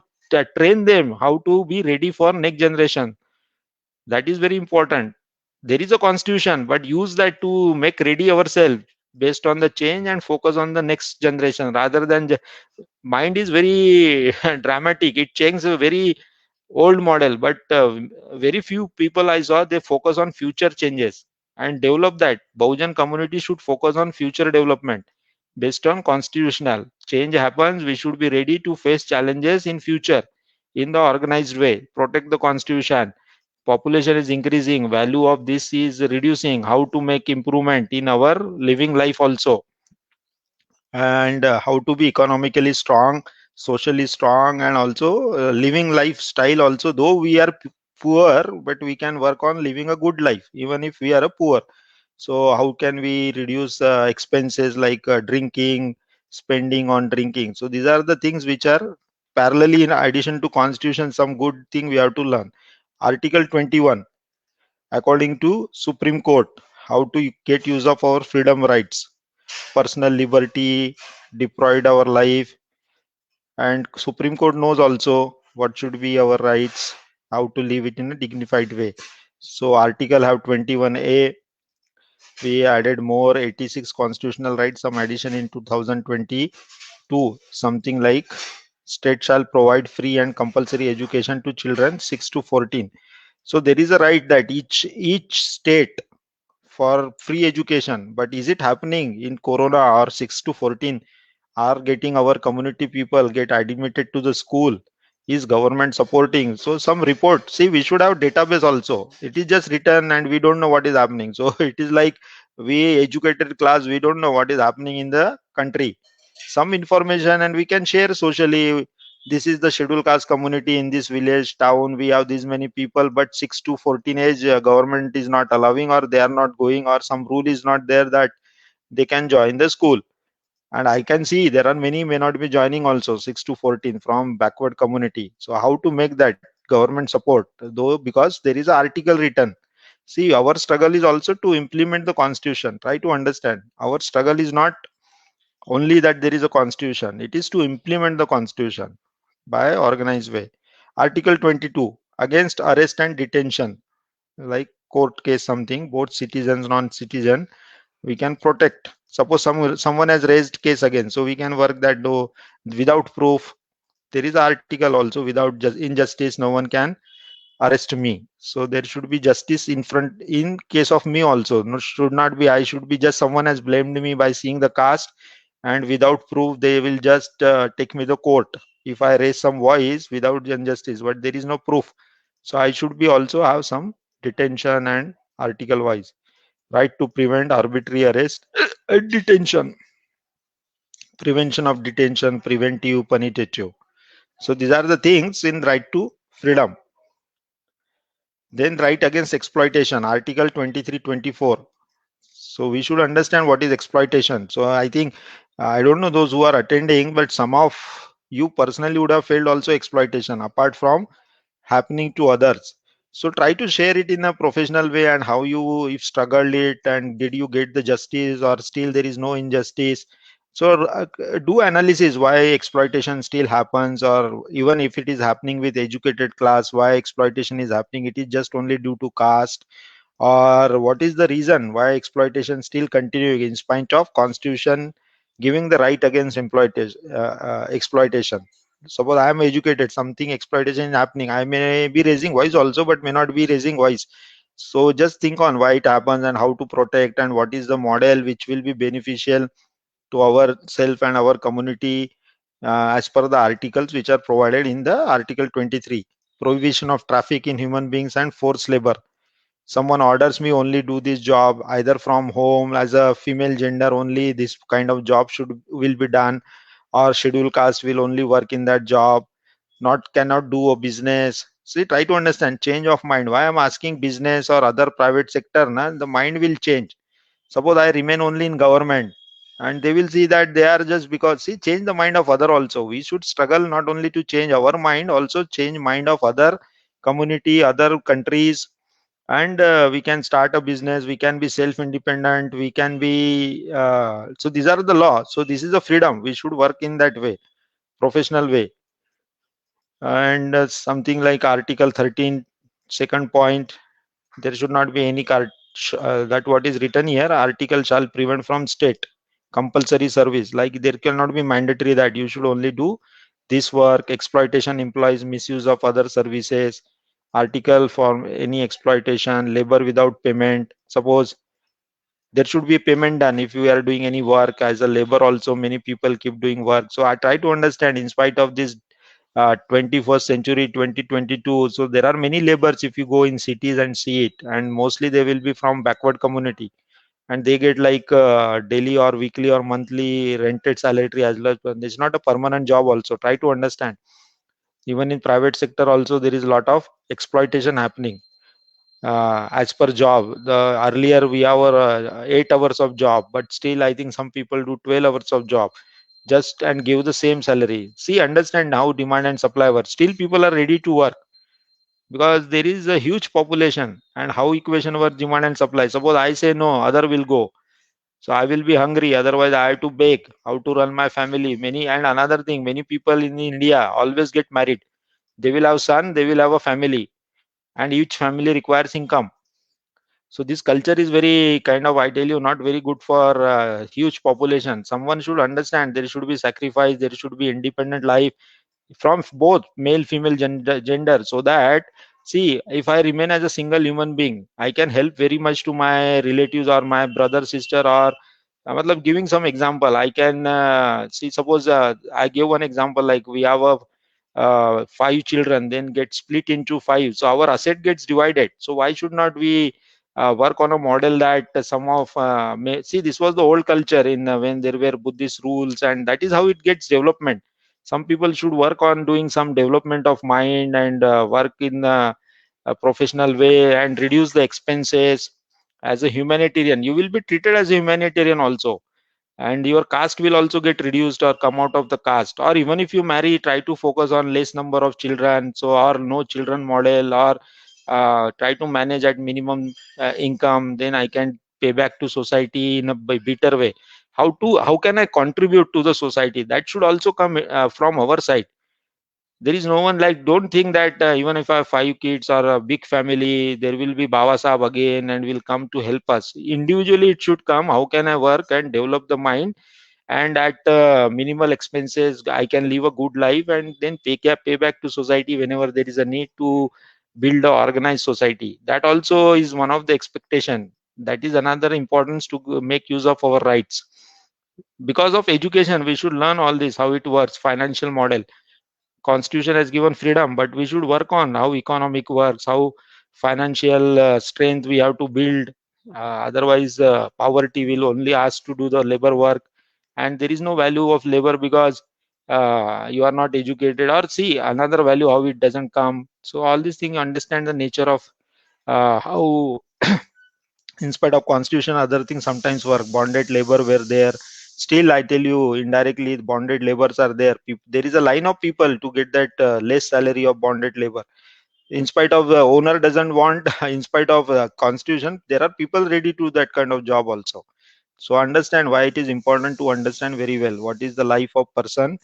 train them how to be ready for next generation. That is very important. There is a constitution, but use that to make ready ourselves based on the change and focus on the next generation rather than mind is very dramatic. It changes a very old model, but very few people I saw, they focus on future changes and develop that. Bahujan community should focus on future development based on constitutional change happens. We should be ready to face challenges in future in the organized way. Protect the constitution. Population is increasing, value of this is reducing. How to make improvement in our living life also, and how to be economically strong, socially strong, and also living lifestyle also. Though we are poor, but we can work on living a good life even if we are a poor. So how can we reduce expenses like drinking, spending on drinking? So these are the things which are parallelly, in addition to constitution, some good thing we have to learn. Article 21, according to Supreme Court, how to get use of our freedom rights, personal liberty, deprived our life, and Supreme Court knows also what should be our rights, how to live it in a dignified way. So Article have 21A, we added more 86 constitutional rights, some addition in 2022, something like state shall provide free and compulsory education to children 6 to 14. So there is a right that each state for free education, but is it happening in corona? Or 6 to 14 are getting our community people get admitted to the school? Is government supporting? So some report, see, we should have database also. It is just written and we don't know what is happening. So it is like we educated class, we don't know what is happening in the country. Some information and we can share socially. This is the scheduled caste community in this village town, we have these many people, but 6 to 14 age government is not allowing, or they are not going, or some rule is not there that they can join the school. And I can see there are many may not be joining also 6 to 14 from backward community. So how to make that government support, though, because there is an article written. See, our struggle is also to implement the constitution. Try to understand, our struggle is not only that there is a constitution, it is to implement the constitution by organized way. Article 22, against arrest and detention, like court case something, both citizens, non-citizen, we can protect. Suppose someone has raised case again, so we can work that though without proof. There is article also, without just injustice no one can arrest me. So there should be justice in front in case of me also. No, should not be I should be just someone has blamed me by seeing the caste, and without proof they will just take me to court if I raise some voice without injustice, but there is no proof. So I should be also have some detention and article wise right to prevent arbitrary arrest and detention. prevention of detention, preventive, punitive. So these are the things in right to freedom. Then right against exploitation, Article 23-24. So we should understand what is exploitation. So I think I don't know those who are attending, but some of you personally would have felt also exploitation apart from happening to others. So try to share it in a professional way and how you if struggled it and did you get the justice or still there is no injustice. So do analysis why exploitation still happens, or even if it is happening with educated class, why exploitation is happening. It is just only due to caste, or what is the reason why exploitation still continuing in spite of constitution giving the right against exploitation. Suppose I am educated, something exploitation is happening, I may be raising voice also but may not be raising voice. So just think on why it happens and how to protect and what is the model which will be beneficial to our self and our community, as per the articles which are provided in the article 23, prohibition of traffic in human beings and forced labor. Someone orders me only do this job either from home, as a female gender only this kind of job should will be done, or scheduled caste will only work in that job, not cannot do a business. See, try to understand change of mind. Why I'm asking business or other private sector, na, the mind will change. Suppose I remain only in government and they will see that they are just because, see, change the mind of other also. We should struggle not only to change our mind, also change mind of other community, other countries, and we can start a business, we can be self independent, we can be so these are the law. So this is the freedom, we should work in that way, professional way. And something like article 13 second point, there should not be any that what is written here, article shall prevent from state compulsory service, like there cannot be mandatory that you should only do this work. Exploitation implies misuse of other services. Article for any exploitation, labor without payment. Suppose there should be a payment done if you are doing any work as a labor also, many people keep doing work. So I try to understand in spite of this 21st century 2022, so there are many labors if you go in cities and see it, and mostly they will be from backward community, and they get like daily or weekly or monthly rented salary as well. But it's not a permanent job also. Try to understand, even in private sector also there is a lot of exploitation happening. As per job, the earlier we have 8 hours of job, but still I think some people do 12 hours of job just and give the same salary. See, understand how demand and supply work. Still people are ready to work because there is a huge population, and how equation work, demand and supply. Suppose I say no, other will go, so I will be hungry, otherwise I have to bake, how to run my family. Many, and another thing, many people in India always get married, they will have son, they will have a family, and each family requires income. So this culture is very kind of, I tell you, not very good for huge population. Someone should understand there should be sacrifice, there should be independent life from both male female gender, so that, see, if I remain as a single human being, I can help very much to my relatives or my brother sister, or matlab giving some example, I can see, suppose I give one example, like we have a 5 children, then get split into 5, so our asset gets divided. So why should not we work on a model that some of see, this was the old culture in when there were Buddhist rules, and that is how it gets development. Some people should work on doing some development of mind and work in a professional way and reduce the expenses. As a humanitarian, you will be treated as a humanitarian also, and your caste will also get reduced or come out of the caste. Or even if you marry, try to focus on less number of children, so, or no children model, or try to manage at minimum income, then I can pay back to society in a better way. How can I contribute to the society, that should also come from our side. There is no one, like, don't think that even if I have 5 kids or a big family, there will be Baba Sahab again and will come to help us. Individually it should come, how can I work and develop the mind, and at minimal expenses I can live a good life, and then pay back to society whenever there is a need to build or organize society. That also is one of the expectation. That is another importance to make use of our rights. Because of education we should learn all this, how it works, financial model. Constitution has given freedom, but we should work on how economic works, how financial strength we have to build. Otherwise poverty will only ask to do the labor work, and there is no value of labor because you are not educated, or see another value how it doesn't come. So all these things understand the nature of how in spite of constitution other things sometimes work. Bonded labor were there, still I tell you indirectly bonded labors are there. There is a line of people to get that less salary of bonded labor. In spite of the owner doesn't want in spite of constitution, there are people ready to that kind of job also. So understand why it is important to understand very well what is the life of person,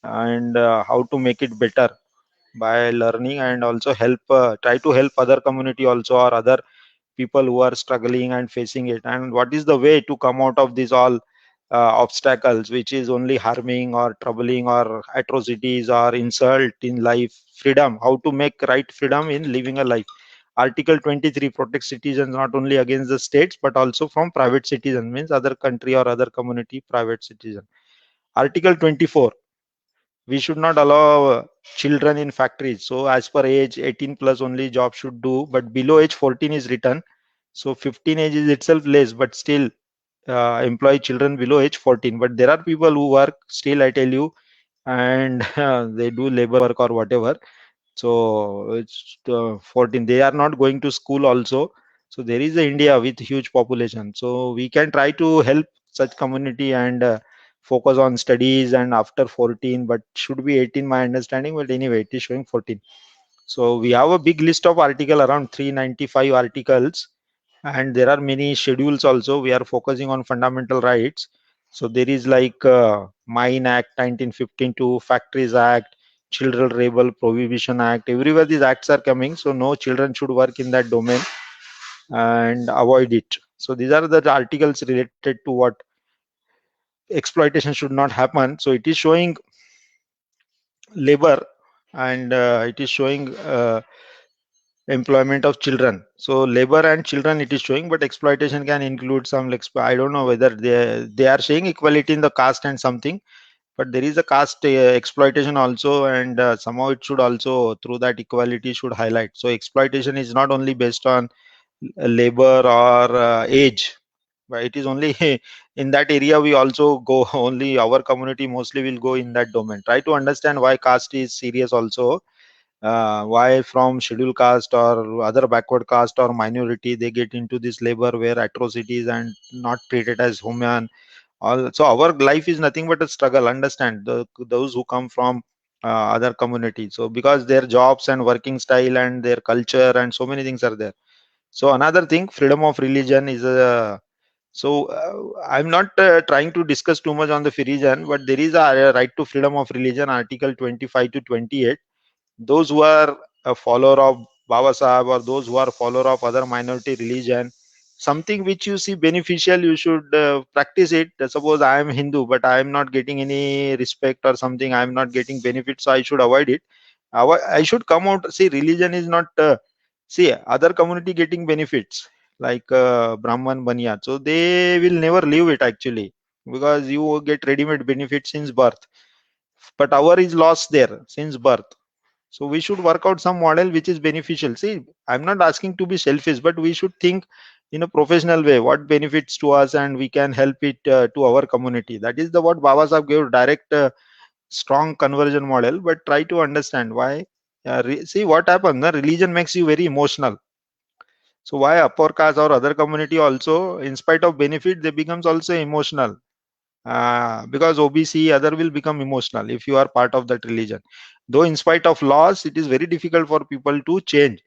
and how to make it better by learning, and also help try to help other community also, or other people who are struggling and facing it, and what is the way to come out of these all obstacles which is only harming or troubling or atrocities or insult in life. Freedom, how to make right freedom in living a life. Article 23 protects citizens not only against the states but also from private citizen, means other country or other community private citizen. Article 24, we should not allow children in factories. So as per age 18 plus only job should do, but below age 14 is written. So 15 age is itself less, but still employ children below age 14. But there are people who work still, I tell you, and they do labor work or whatever. So it's 14. They are not going to school also. So there is a India with huge population. So we can try to help such community and focus on studies and after 14, but should be 18 my understanding. But anyway, it is showing 14. So we have a big list of article, around 395 articles, and there are many schedules also. We are focusing on fundamental rights. So there is like Mine Act 1915 to Factories Act, Children Rebel Prohibition Act. Everywhere these acts are coming, so no children should work in that domain and avoid it. So these are the articles related to what exploitation should not happen. So it is showing labor, and it is showing employment of children. So labor and children it is showing, but exploitation can include some, like I don't know whether they are saying equality in the caste and something, but there is a caste exploitation also, and somehow it should also through that equality should highlight. So exploitation is not only based on labor or age, but it is only in that area we also go. Only our community mostly will go in that domain. Try to understand why caste is serious also, why from scheduled caste or other backward caste or minority they get into this labor where atrocities and not treated as human. So our life is nothing but a struggle. Understand those who come from other communities, so because their jobs and working style and their culture and so many things are there. So another thing, freedom of religion is a, so I'm not trying to discuss too much on the religion, but there is a right to freedom of religion, article 25 to 28. Those who are a follower of Baba Sahib, or those who are follower of other minority religion, something which you see beneficial, you should practice it. Suppose I am Hindu, but I am not getting any respect or something, I am not getting benefit, so I should avoid it. I should come out. See, religion is not. See, other community getting benefits like Brahman Banya, so they will never leave it actually, because you get ready-made benefits since birth. But our is lost there since birth. So we should work out some model which is beneficial. See, I'm not asking to be selfish, but we should think in a professional way what benefits to us, and we can help it to our community. That is the what Baba Sahib gave, direct strong conversion model. But try to understand why. See what happens. The religion makes you very emotional. So why upper caste or other community also, in spite of benefit, they becomes also emotional. Because OBC other will become emotional if you are part of that religion. Though in spite of laws, it is very difficult for people to change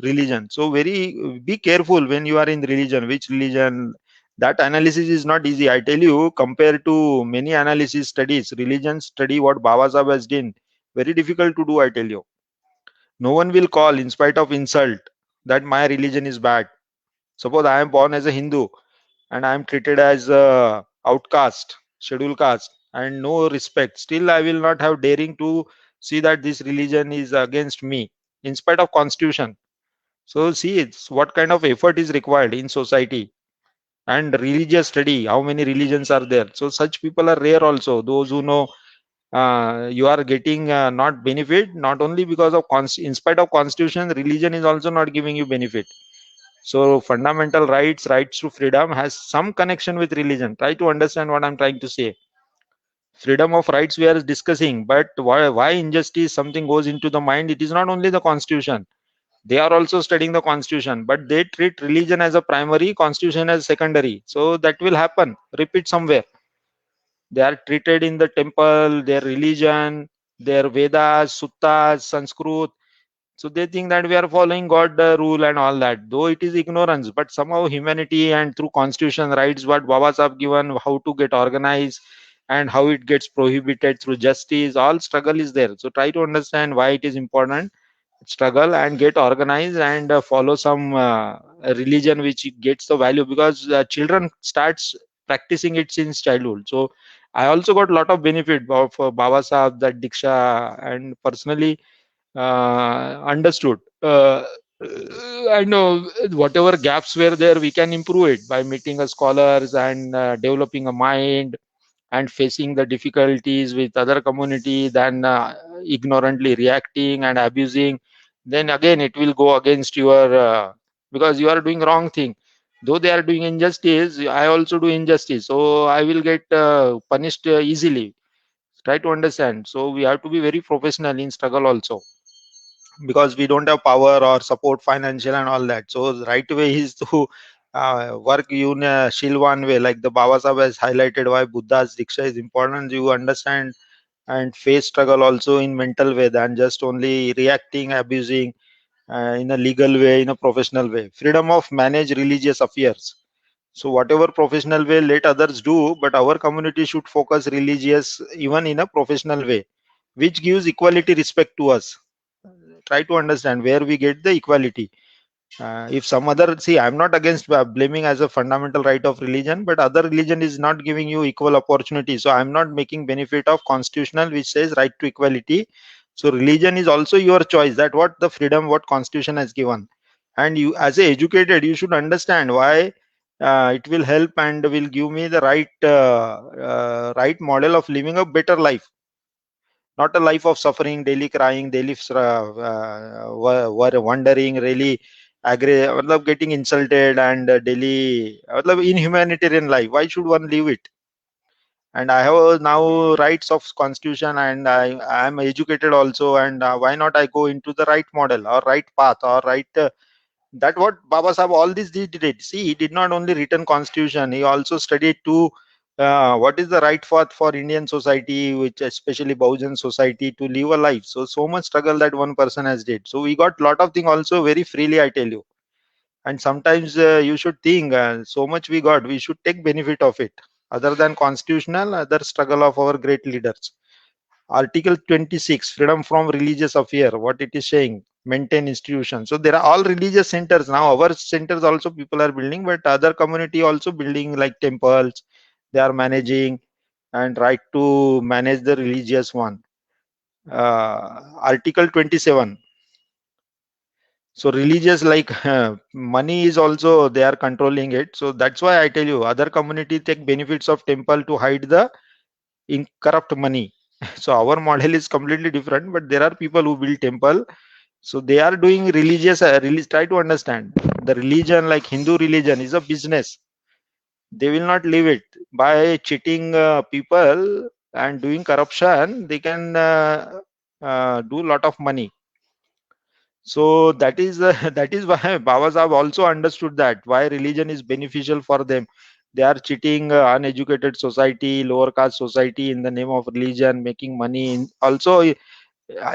religion. So very be careful when you are in religion. Which religion? That analysis is not easy. I tell you, compared to many analysis studies, religion study what Baba Sahib has done, very difficult to do. I tell you, no one will call in spite of insult that my religion is bad. Suppose I am born as a Hindu and I am treated as a outcast, scheduled caste, and no respect. Still, I will not have daring to see that this religion is against me, in spite of constitution. So see, it's what kind of effort is required in society, and religious study. How many religions are there? So such people are rare also. Those who know you are getting not benefit, not only because of in spite of constitution, religion is also not giving you benefit. So fundamental rights, rights to freedom has some connection with religion. Try to understand what I'm trying to say. Freedom of rights we are discussing, but why injustice something goes into the mind? It is not only the constitution. They are also studying the constitution, but they treat religion as a primary, constitution as secondary. So that will happen. Repeat somewhere. They are treated in the temple, their religion, their Vedas, Suttas, Sanskrit. So they think that we are following God rule and all that, though it is ignorance, but somehow humanity and through constitution rights what Baba Sahib given, how to get organized and how it gets prohibited through justice, all struggle is there. So try to understand why it is important, struggle and get organized and follow some religion which gets the value, because children starts practicing it since childhood. So I also got a lot of benefit of Baba Sahib, that Diksha, and personally understood. I know whatever gaps were there, we can improve it by meeting a scholars and developing a mind and facing the difficulties with other community than ignorantly reacting and abusing. Then again, it will go against your because you are doing wrong thing. Though they are doing injustice, I also do injustice, so I will get punished easily. Try to understand. So we have to be very professional in struggle also, because we don't have power or support financial and all that. So the right way is to work in a Shilwan way, like the Baba Sahib has highlighted why Buddha's Diksha is important. You understand and face struggle also in mental way than just only reacting, abusing in a legal way, in a professional way. Freedom of manage religious affairs. So whatever professional way let others do, but our community should focus religious even in a professional way, which gives equality respect to us. Try to understand where we get the equality. If some other, see, I'm not against blaming as a fundamental right of religion, but other religion is not giving you equal opportunity, so I'm not making benefit of constitutional which says right to equality. So religion is also your choice, that what the freedom what constitution has given. And you as a educated, you should understand why it will help and will give me the right model of living a better life, not a life of suffering, daily crying, daily wondering, really matlab getting insulted and daily matlab inhumanitarian life. Why should one live it? And I have now rights of constitution, and I am educated also, and why not I go into the right model or right path or right that what Baba Sahib all this did. See, he did not only written constitution, he also studied to what is the right path for Indian society, which especially Bahujan society, to live a life. So much struggle that one person has did. So we got lot of thing also very freely, I tell you. And sometimes you should think so much we got, we should take benefit of it. Other than constitutional, other struggle of our great leaders. Article 26, freedom from religious affair, what it is saying, maintain institutions. So there are all religious centers now. Our centers also people are building, but other community also building like temples. They are managing and right to manage the religious one. Article 27. So religious like money is also they are controlling it. So that's why I tell you other community take benefits of temple to hide the in corrupt money. So our model is completely different, but there are people who build temple. So they are doing religious try to understand the religion, like Hindu religion is a business. They will not leave it by cheating people and doing corruption. They can do a lot of money. So that is that is why Baba Sahib also understood that why religion is beneficial for them. They are cheating uneducated society, lower caste society in the name of religion, making money. Also,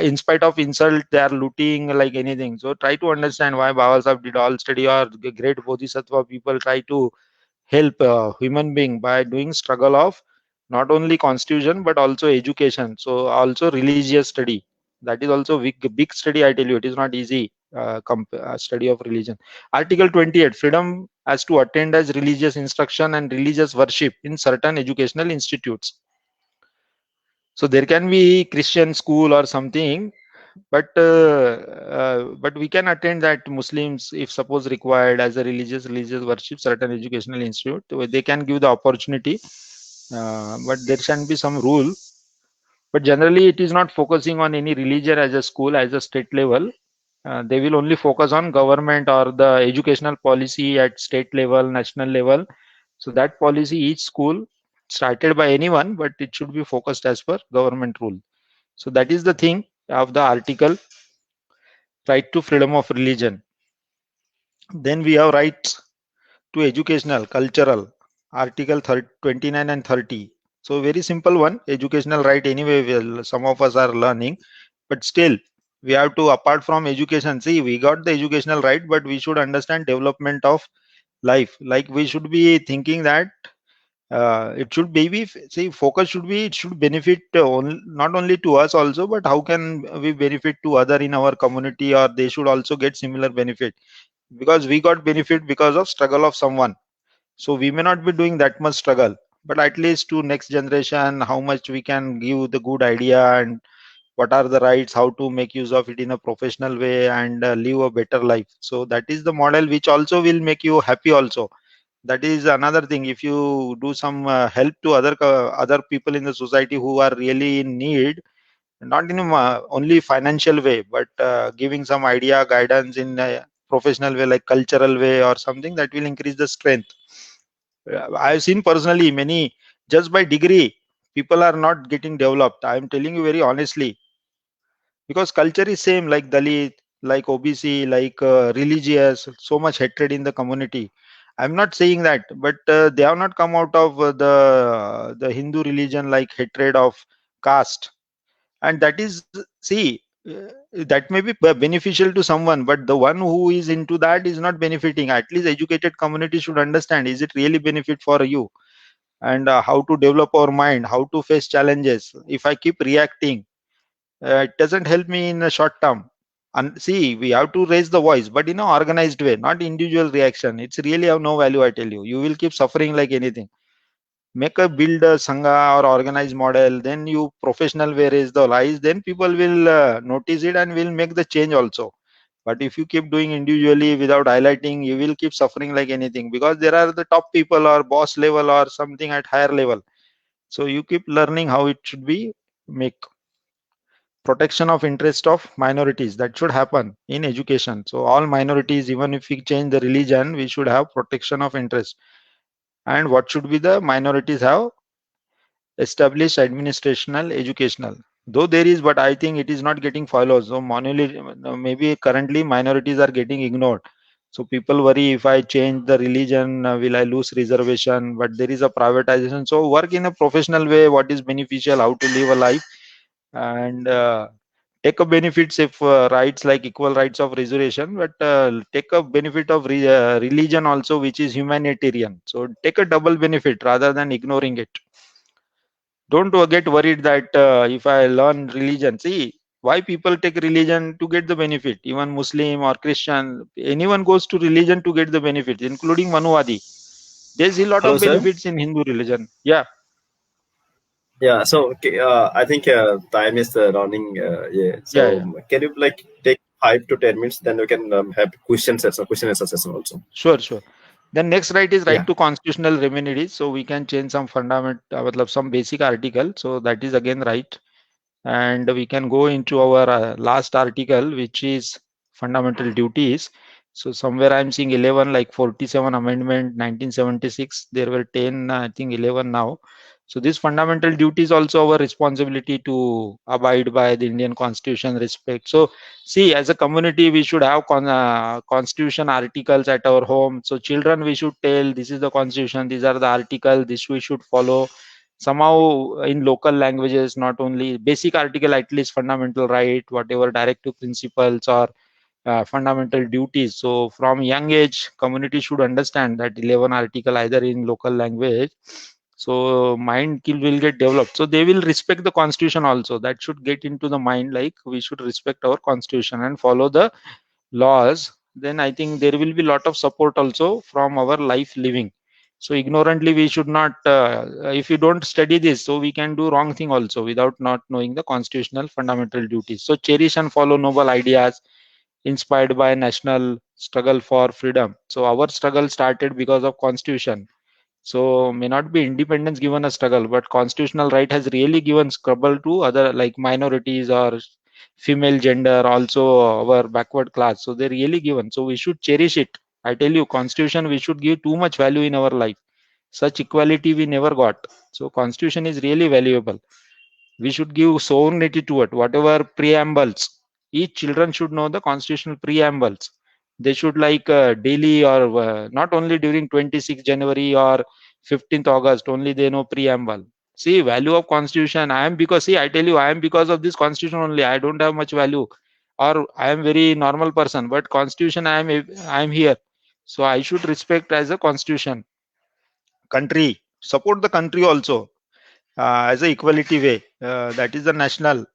in spite of insult, they are looting like anything. So try to understand why Baba Sahib did all study, or the great Bodhisattva people try to help human being by doing struggle of not only constitution but also education. So also religious study, that is also big study, I tell you. It is not easy study of religion. Article 28, freedom as to attend as religious instruction and religious worship in certain educational institutes. So there can be Christian school or something, but we can attend that. Muslims, if suppose required as a religious worship, certain educational institute, they can give the opportunity, but there can be some rule. But generally it is not focusing on any religion as a school, as a state level. They will only focus on government or the educational policy at state level, national level. So that policy, each school started by anyone, but it should be focused as per government rule. So that is the thing of the article, right to freedom of religion. Then we have rights to educational, cultural, article 29 and 30. So very simple one, educational right anyway, some of us are learning, but still we have to, apart from education, see, we got the educational right, but we should understand development of life. Like we should be thinking that it should maybe see, focus should be, it should benefit not only to us also, but how can we benefit to other in our community, or they should also get similar benefit, because we got benefit because of struggle of someone. So we may not be doing that much struggle, but at least to next generation, how much we can give the good idea, and what are the rights, how to make use of it in a professional way, and live a better life. So that is the model which also will make you happy also. That is another thing. If you do some help to other people in the society who are really in need, not in a only financial way, but giving some idea, guidance in a professional way, like cultural way or something, that will increase the strength. I've seen personally many, just by degree, people are not getting developed. I'm telling you very honestly, because culture is same, like Dalit, like OBC, like religious, so much hatred in the community. I'm not saying that, but they have not come out of the Hindu religion, like hatred of caste. And that is, see, that may be beneficial to someone, but the one who is into that is not benefiting. At least educated community should understand, is it really benefit for you, and how to develop our mind, how to face challenges. If I keep reacting, it doesn't help me in the short term. And see, we have to raise the voice, but in an organized way, not individual reaction. It's really have no value, I tell you. You will keep suffering like anything. Make a build a sangha or organized model, then you professional way raise the lies, then people will notice it and will make the change also. But if you keep doing individually without highlighting, you will keep suffering like anything, because there are the top people or boss level or something at higher level. So you keep learning how it should be. Make protection of interest of minorities, that should happen in education. So all minorities, even if we change the religion, we should have protection of interest. And what should be the minorities have? Established administrational educational, though there is, but I think it is not getting followed. So maybe currently minorities are getting ignored. So people worry, if I change the religion, will I lose reservation? But there is a privatization. So work in a professional way, what is beneficial, how to live a life, and take a benefits if rights like equal rights of reservation, but take a benefit of religion also, which is humanitarian. So take a double benefit rather than ignoring it. Don't get worried that if I learn religion, see, why people take religion to get the benefit. Even Muslim or Christian, anyone goes to religion to get the benefits, including Manuwadi. There's a lot Hello, of sir. benefits in Hindu religion. Yeah, Yeah. So okay, I think time is running. Yeah. yeah, So yeah. can you like take 5 to 10 minutes? Then we can have question answer session also. Sure, sure. Then next right is right Yeah. to constitutional remedies. So we can change some fundament, matlab some basic article. So that is again right. And we can go into our last article, which is fundamental duties. So somewhere I'm seeing 11, like 47 amendment 1976, there were 10, I think 11 now. So this fundamental duty is also our responsibility to abide by the Indian constitution, respect. So see, as a community, we should have constitution articles at our home. So children, we should tell, this is the constitution, these are the articles, this we should follow. Somehow in local languages, not only basic article, at least fundamental right, whatever directive principles or fundamental duties. So from young age, community should understand that 11 article either in local language. So mind will get developed. So they will respect the constitution also. That should get into the mind, like we should respect our constitution and follow the laws. Then I think there will be lot of support also from our life living. So ignorantly we should not, if you don't study this, so we can do wrong thing also without not knowing the constitutional fundamental duties. So cherish and follow noble ideas inspired by national struggle for freedom. So our struggle started because of constitution. So may not be independence given a struggle, but constitutional right has really given struggle to other like minorities or female gender, also our backward class. So they're really given. So we should cherish it. I tell you, constitution, we should give too much value in our life. Such equality we never got. So constitution is really valuable. We should give sovereignty to it. Whatever preambles, each children should know the constitutional preambles. They should like daily, or not only during 26th January or 15th August, only they know preamble. See, value of constitution. I am because, see, I tell you, I am because of this constitution only. I don't have much value, or I am very normal person, but constitution, I am here. So I should respect as a constitution. Country, support the country also as a equality way. That is the national.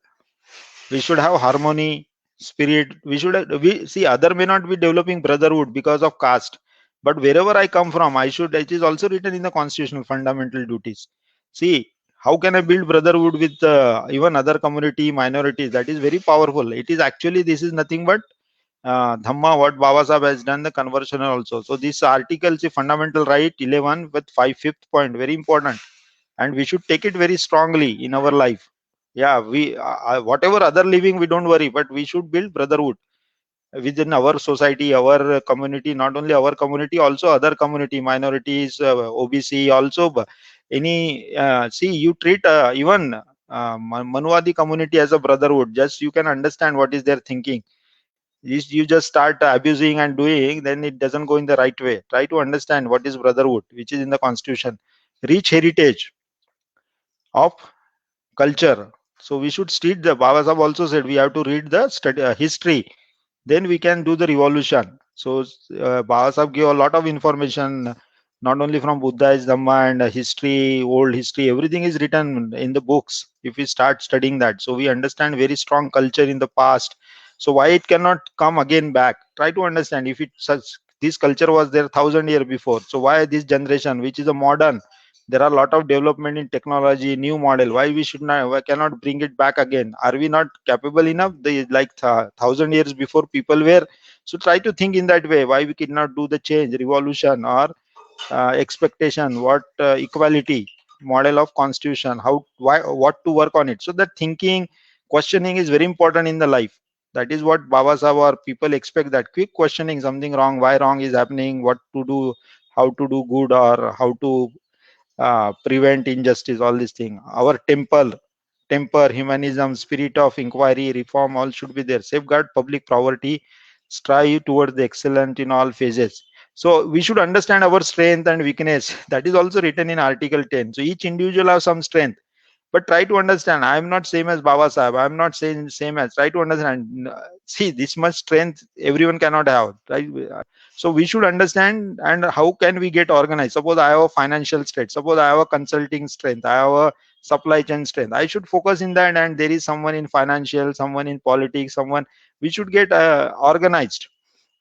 We should have harmony, spirit. We should we see other may not be developing brotherhood because of caste, but wherever I come from, I should. It is also written in the constitutional fundamental duties. See, how can I build brotherhood with even other community minorities? That is very powerful. It is actually, this is nothing but Dhamma, what Baba Sahib has done, the conversion also. So this article is a fundamental right 11 with 5th point, very important, and we should take it very strongly in our life. Yeah, we whatever other living, we don't worry, but we should build brotherhood within our society, our community. Not only our community, also other community minorities, OBC also. Any see, you treat even Manuwadi community as a brotherhood. Just you can understand what is their thinking. You just start abusing and doing, then it doesn't go in the right way. Try to understand what is brotherhood, which is in the constitution. Rich heritage of culture. So we should read the, Baba Sahib also said we have to read the study, history, then we can do the revolution. So Baba Sahib gave a lot of information, not only from Buddha's Dhamma and history, old history, everything is written in the books. If we start studying that, so we understand very strong culture in the past. So why it cannot come again back? Try to understand. If it such, this culture was there 1,000 years before, so why this generation, which is a modern, there are a lot of development in technology, new model, why we should not, why cannot bring it back again? Are we not capable enough? They like 1,000 years before people were. So try to think in that way, why we cannot do the change, revolution, or expectation, what equality model of constitution, how, why, what to work on it. So that thinking, questioning is very important in the life. That is what Baba Sahib or people expect, that quick questioning, something wrong, why wrong is happening, what to do, how to do good, or how to prevent injustice, all these things. Our temper, humanism, spirit of inquiry, reform, all should be there. Safeguard public property, strive towards the excellent in all phases. So we should understand our strength and weakness. That is also written in Article 10. So each individual has some strength, but try to understand. I am not same as Baba Sahib. I am not saying same as. Try to understand. See, this much strength everyone cannot have, right? So we should understand, and how can we get organized? Suppose I have a financial strength. Suppose I have a consulting strength. I have a supply chain strength. I should focus in that, and there is someone in financial, someone in politics, someone. We should get organized,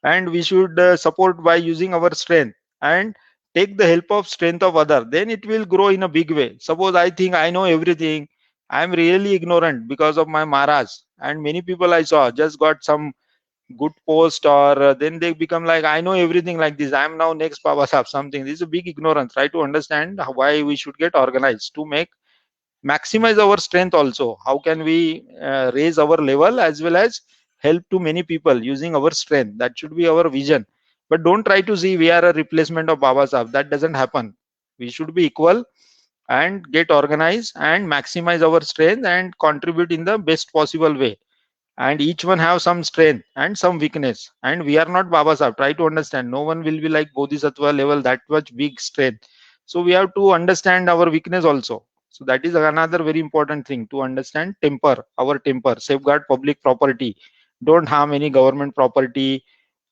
and we should support by using our strength, and take the help of strength of other. Then it will grow in a big way. Suppose I think I know everything, I am really ignorant because of my Maharaj, and many people I saw just got some good post, or then they become like, I know everything like this, I am now next Baba Sahib something. This is a big ignorance. Try to understand why we should get organized to make maximize our strength also. How can we raise our level as well as help to many people using our strength? That should be our vision. But don't try to see we are a replacement of Baba Sahib. That doesn't happen. We should be equal and get organized and maximize our strength and contribute in the best possible way. And each one have some strength and some weakness, and we are not Baba Sahib. Try to understand, no one will be like Bodhisattva level, that much big strength. So we have to understand our weakness also. So that is another very important thing, to understand temper, our temper. Safeguard public property, don't harm any government property,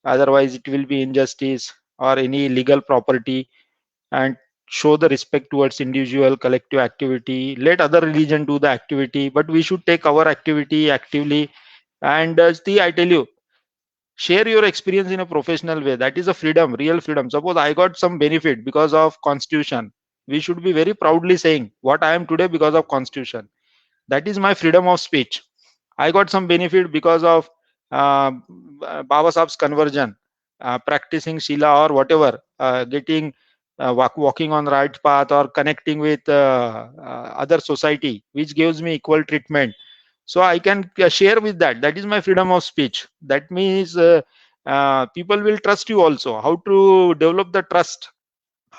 otherwise it will be injustice, or any legal property. And show the respect towards individual collective activity. Let other religion do the activity, but we should take our activity actively. And see, I tell you, share your experience in a professional way. That is a freedom, real freedom. Suppose I got some benefit because of constitution, we should be very proudly saying what I am today because of constitution. That is my freedom of speech. I got some benefit because of uh, Baba Sahib's conversion, practicing Shila or whatever, getting walking on the right path, or connecting with other society, which gives me equal treatment. so I can share with that. That is my freedom of speech. That means people will trust you also. How to develop the trust?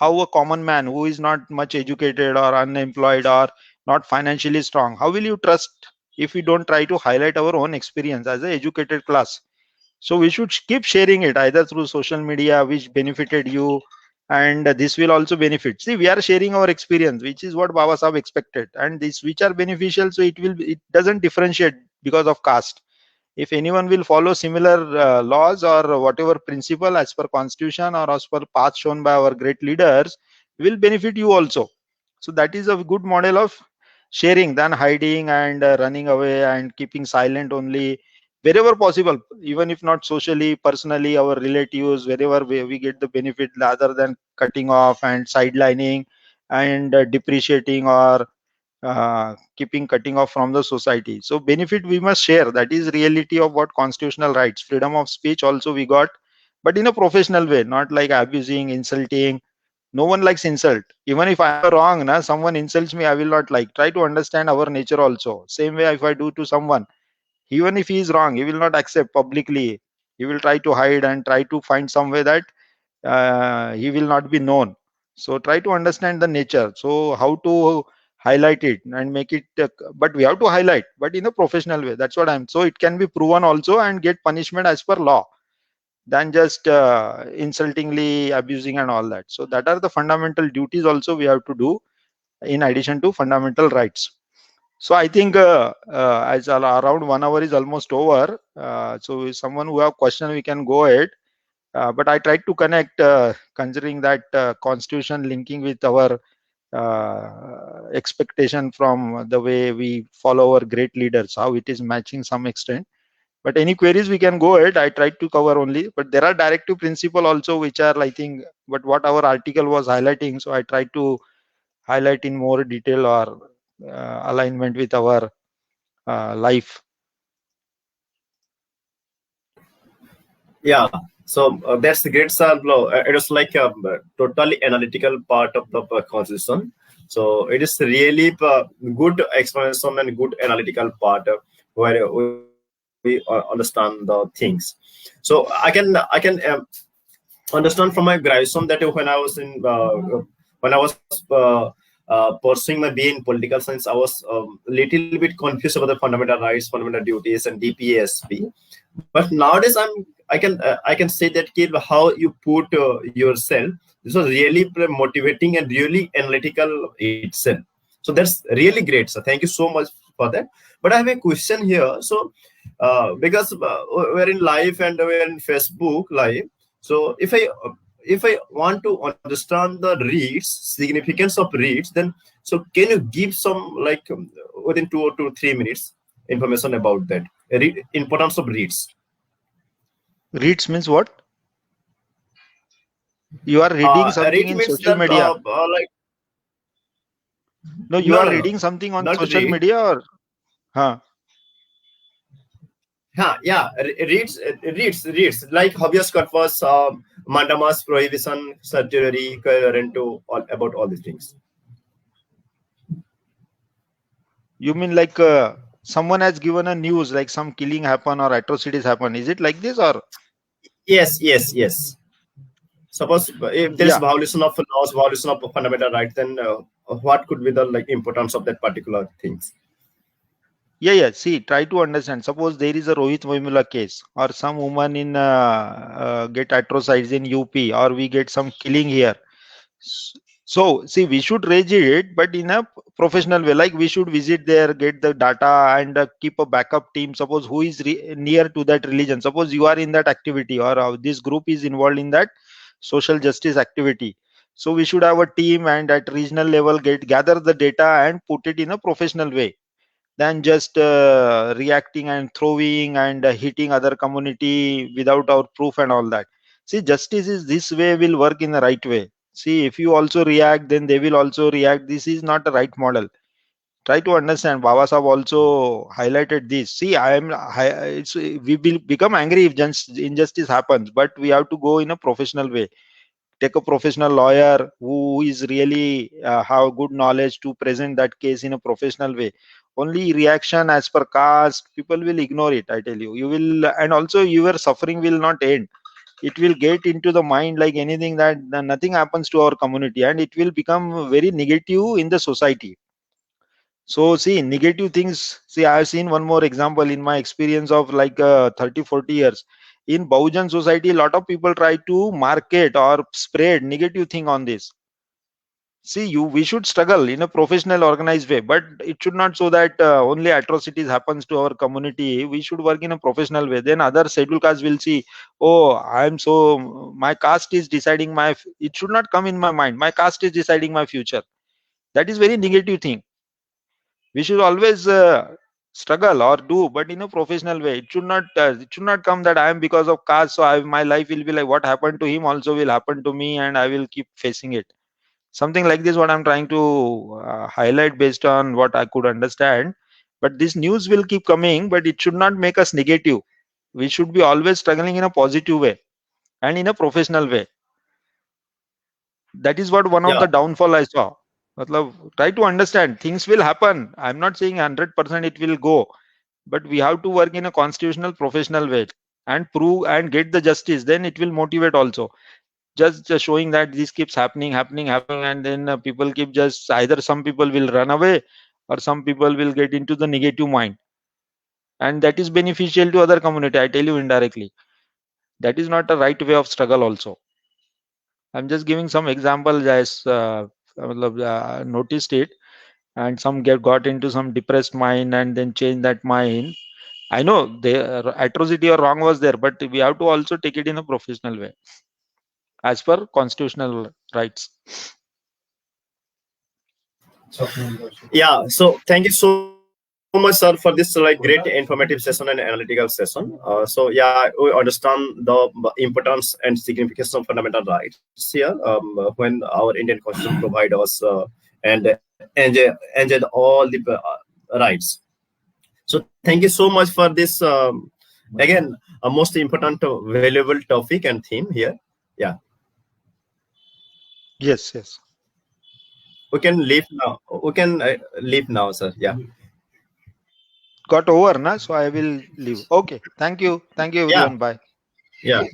How a common man who is not much educated or unemployed or not financially strong, how will you trust if we don't try to highlight our own experience as a educated class? So we should keep sharing it either through social media which benefited you, and this will also benefit. See, we are sharing our experience, which is what Baba Sahib expected, and this which are beneficial, so it doesn't differentiate because of caste. If anyone will follow similar laws or whatever principle as per constitution or as per path shown by our great leaders, will benefit you also. So that is a good model of sharing than hiding and running away and keeping silent only. Wherever possible, even if not socially, personally, our relatives, wherever we get the benefit, rather than cutting off and sidelining and depreciating or keeping cutting off from the society. So benefit we must share. That is reality of what constitutional rights. Freedom of speech also we got, but in a professional way, not like abusing, insulting. No one likes insult. Even if I am wrong, na, someone insults me, I will not like. Try to understand our nature also. Same way if I do to someone, even if he is wrong, he will not accept publicly. He will try to hide and try to find some way that he will not be known. So try to understand the nature. So how to highlight it and make it, but we have to highlight, but in a professional way. That's what I'm. So it can be proven also and get punishment as per law than just insultingly abusing and all that. So that are the fundamental duties also we have to do in addition to fundamental rights. So I think as around 1 hour is almost over. So if someone who have question, we can go ahead. But I tried to connect, considering that constitution linking with our expectation from the way we follow our great leaders, how it is matching some extent. But any queries we can go ahead. I tried to cover only, but there are directive principle also which are, I think, but what our article was highlighting. So I tried to highlight in more detail or alignment with our life. Yeah, so that's the great, sir. It is like a totally analytical part of the constitution. So it is really good explanation and good analytical part where we understand the things. So I can understand from my graduation that when I was pursuing my BA in political science, I was little bit confused about the fundamental rights, fundamental duties, and DPASP. But nowadays I can say that kid, how you put yourself, this was really motivating and really analytical itself. So that's really great. So thank you so much for that. But I have a question here. So because we're in live and we're in Facebook live, so if I want to understand the reads, significance of reads, then so can you give some like within 2 or 3 minutes information about that importance of reads? Reads means what? You are reading something Read in means social that media. like No, you no are no no reading something on not social read. media or huh? Yeah, reads like habeas corpus, mandamus, prohibition, certiorari, currento, all about all these things. You mean like someone has given a news like some killing happen or atrocities happen? Is it like this or? Yes. Suppose if there is Yeah, violation of laws, violation of fundamental rights, then what could be the like importance of that particular things? yeah. See, try to understand. Suppose there is a Rohit Moimula case, or some woman in get atrocities in UP, or we get some killing here. S- So, see, we should raise it, but in a professional way. Like we should visit there, get the data, and keep a backup team. Suppose who is near to that religion. Suppose you are in that activity, or this group is involved in that social justice activity. So we should have a team, and at regional level, gather the data and put it in a professional way than just reacting and throwing and hitting other community without our proof and all that. See, justice is this way will work in the right way. See, if you also react, then they will also react. This is not the right model. Try to understand. Baba Sahib also highlighted this. See, it's, we will become angry if injustice happens, but we have to go in a professional way. Take a professional lawyer who is really have good knowledge to present that case in a professional way. only reaction as per caste, people will ignore it. I tell you, you will, and also your suffering will not end. It will get into the mind like anything, that nothing happens to our community, and it will become very negative in the society. So see, negative things. See, I have seen one more example in my experience of like 30-40 years. In Bahujan society, a lot of people try to market or spread negative thing on this. See, we should struggle in a professional, organized way, but it should not so that only atrocities happens to our community. We should work in a professional way. Then other scheduled castes will see, oh, I'm so, my caste is deciding my. It should not come in my mind. My caste is deciding my future. That is very negative thing. We should always struggle or do, but in a professional way. It should not come that I am because of caste, so my life will be like what happened to him also will happen to me, and I will keep facing it. Something like this, what I'm trying to highlight based on what I could understand. But this news will keep coming, but it should not make us negative. We should be always struggling in a positive way and in a professional way. That is what one of Yeah, the downfall I saw. Matlab, try to understand things will happen. I'm not saying 100% it will go, but we have to work in a constitutional professional way and prove and get the justice. Then it will motivate also. Just showing that this keeps happening, and then people keep just, either some people will run away or some people will get into the negative mind, and that is beneficial to other community. I tell you indirectly, that is not a right way of struggle also. I'm just giving some examples as noticed it, and some got into some depressed mind and then change that mind. I know the atrocity or wrong was there, but we have to also take it in a professional way as per constitutional rights. yeah. So thank you so much, sir, for this like great informative session and analytical session. So yeah, we understand the importance and significance of fundamental rights here, when our Indian Constitution provide us and enjoy all the rights. So thank you so much for this again a most important, valuable topic and theme here. Yeah, Yes. we can leave now. We can leave now, sir. Yeah, Got over, na? So I will leave. Okay. Thank you. Thank you, yeah, everyone. Bye. yeah.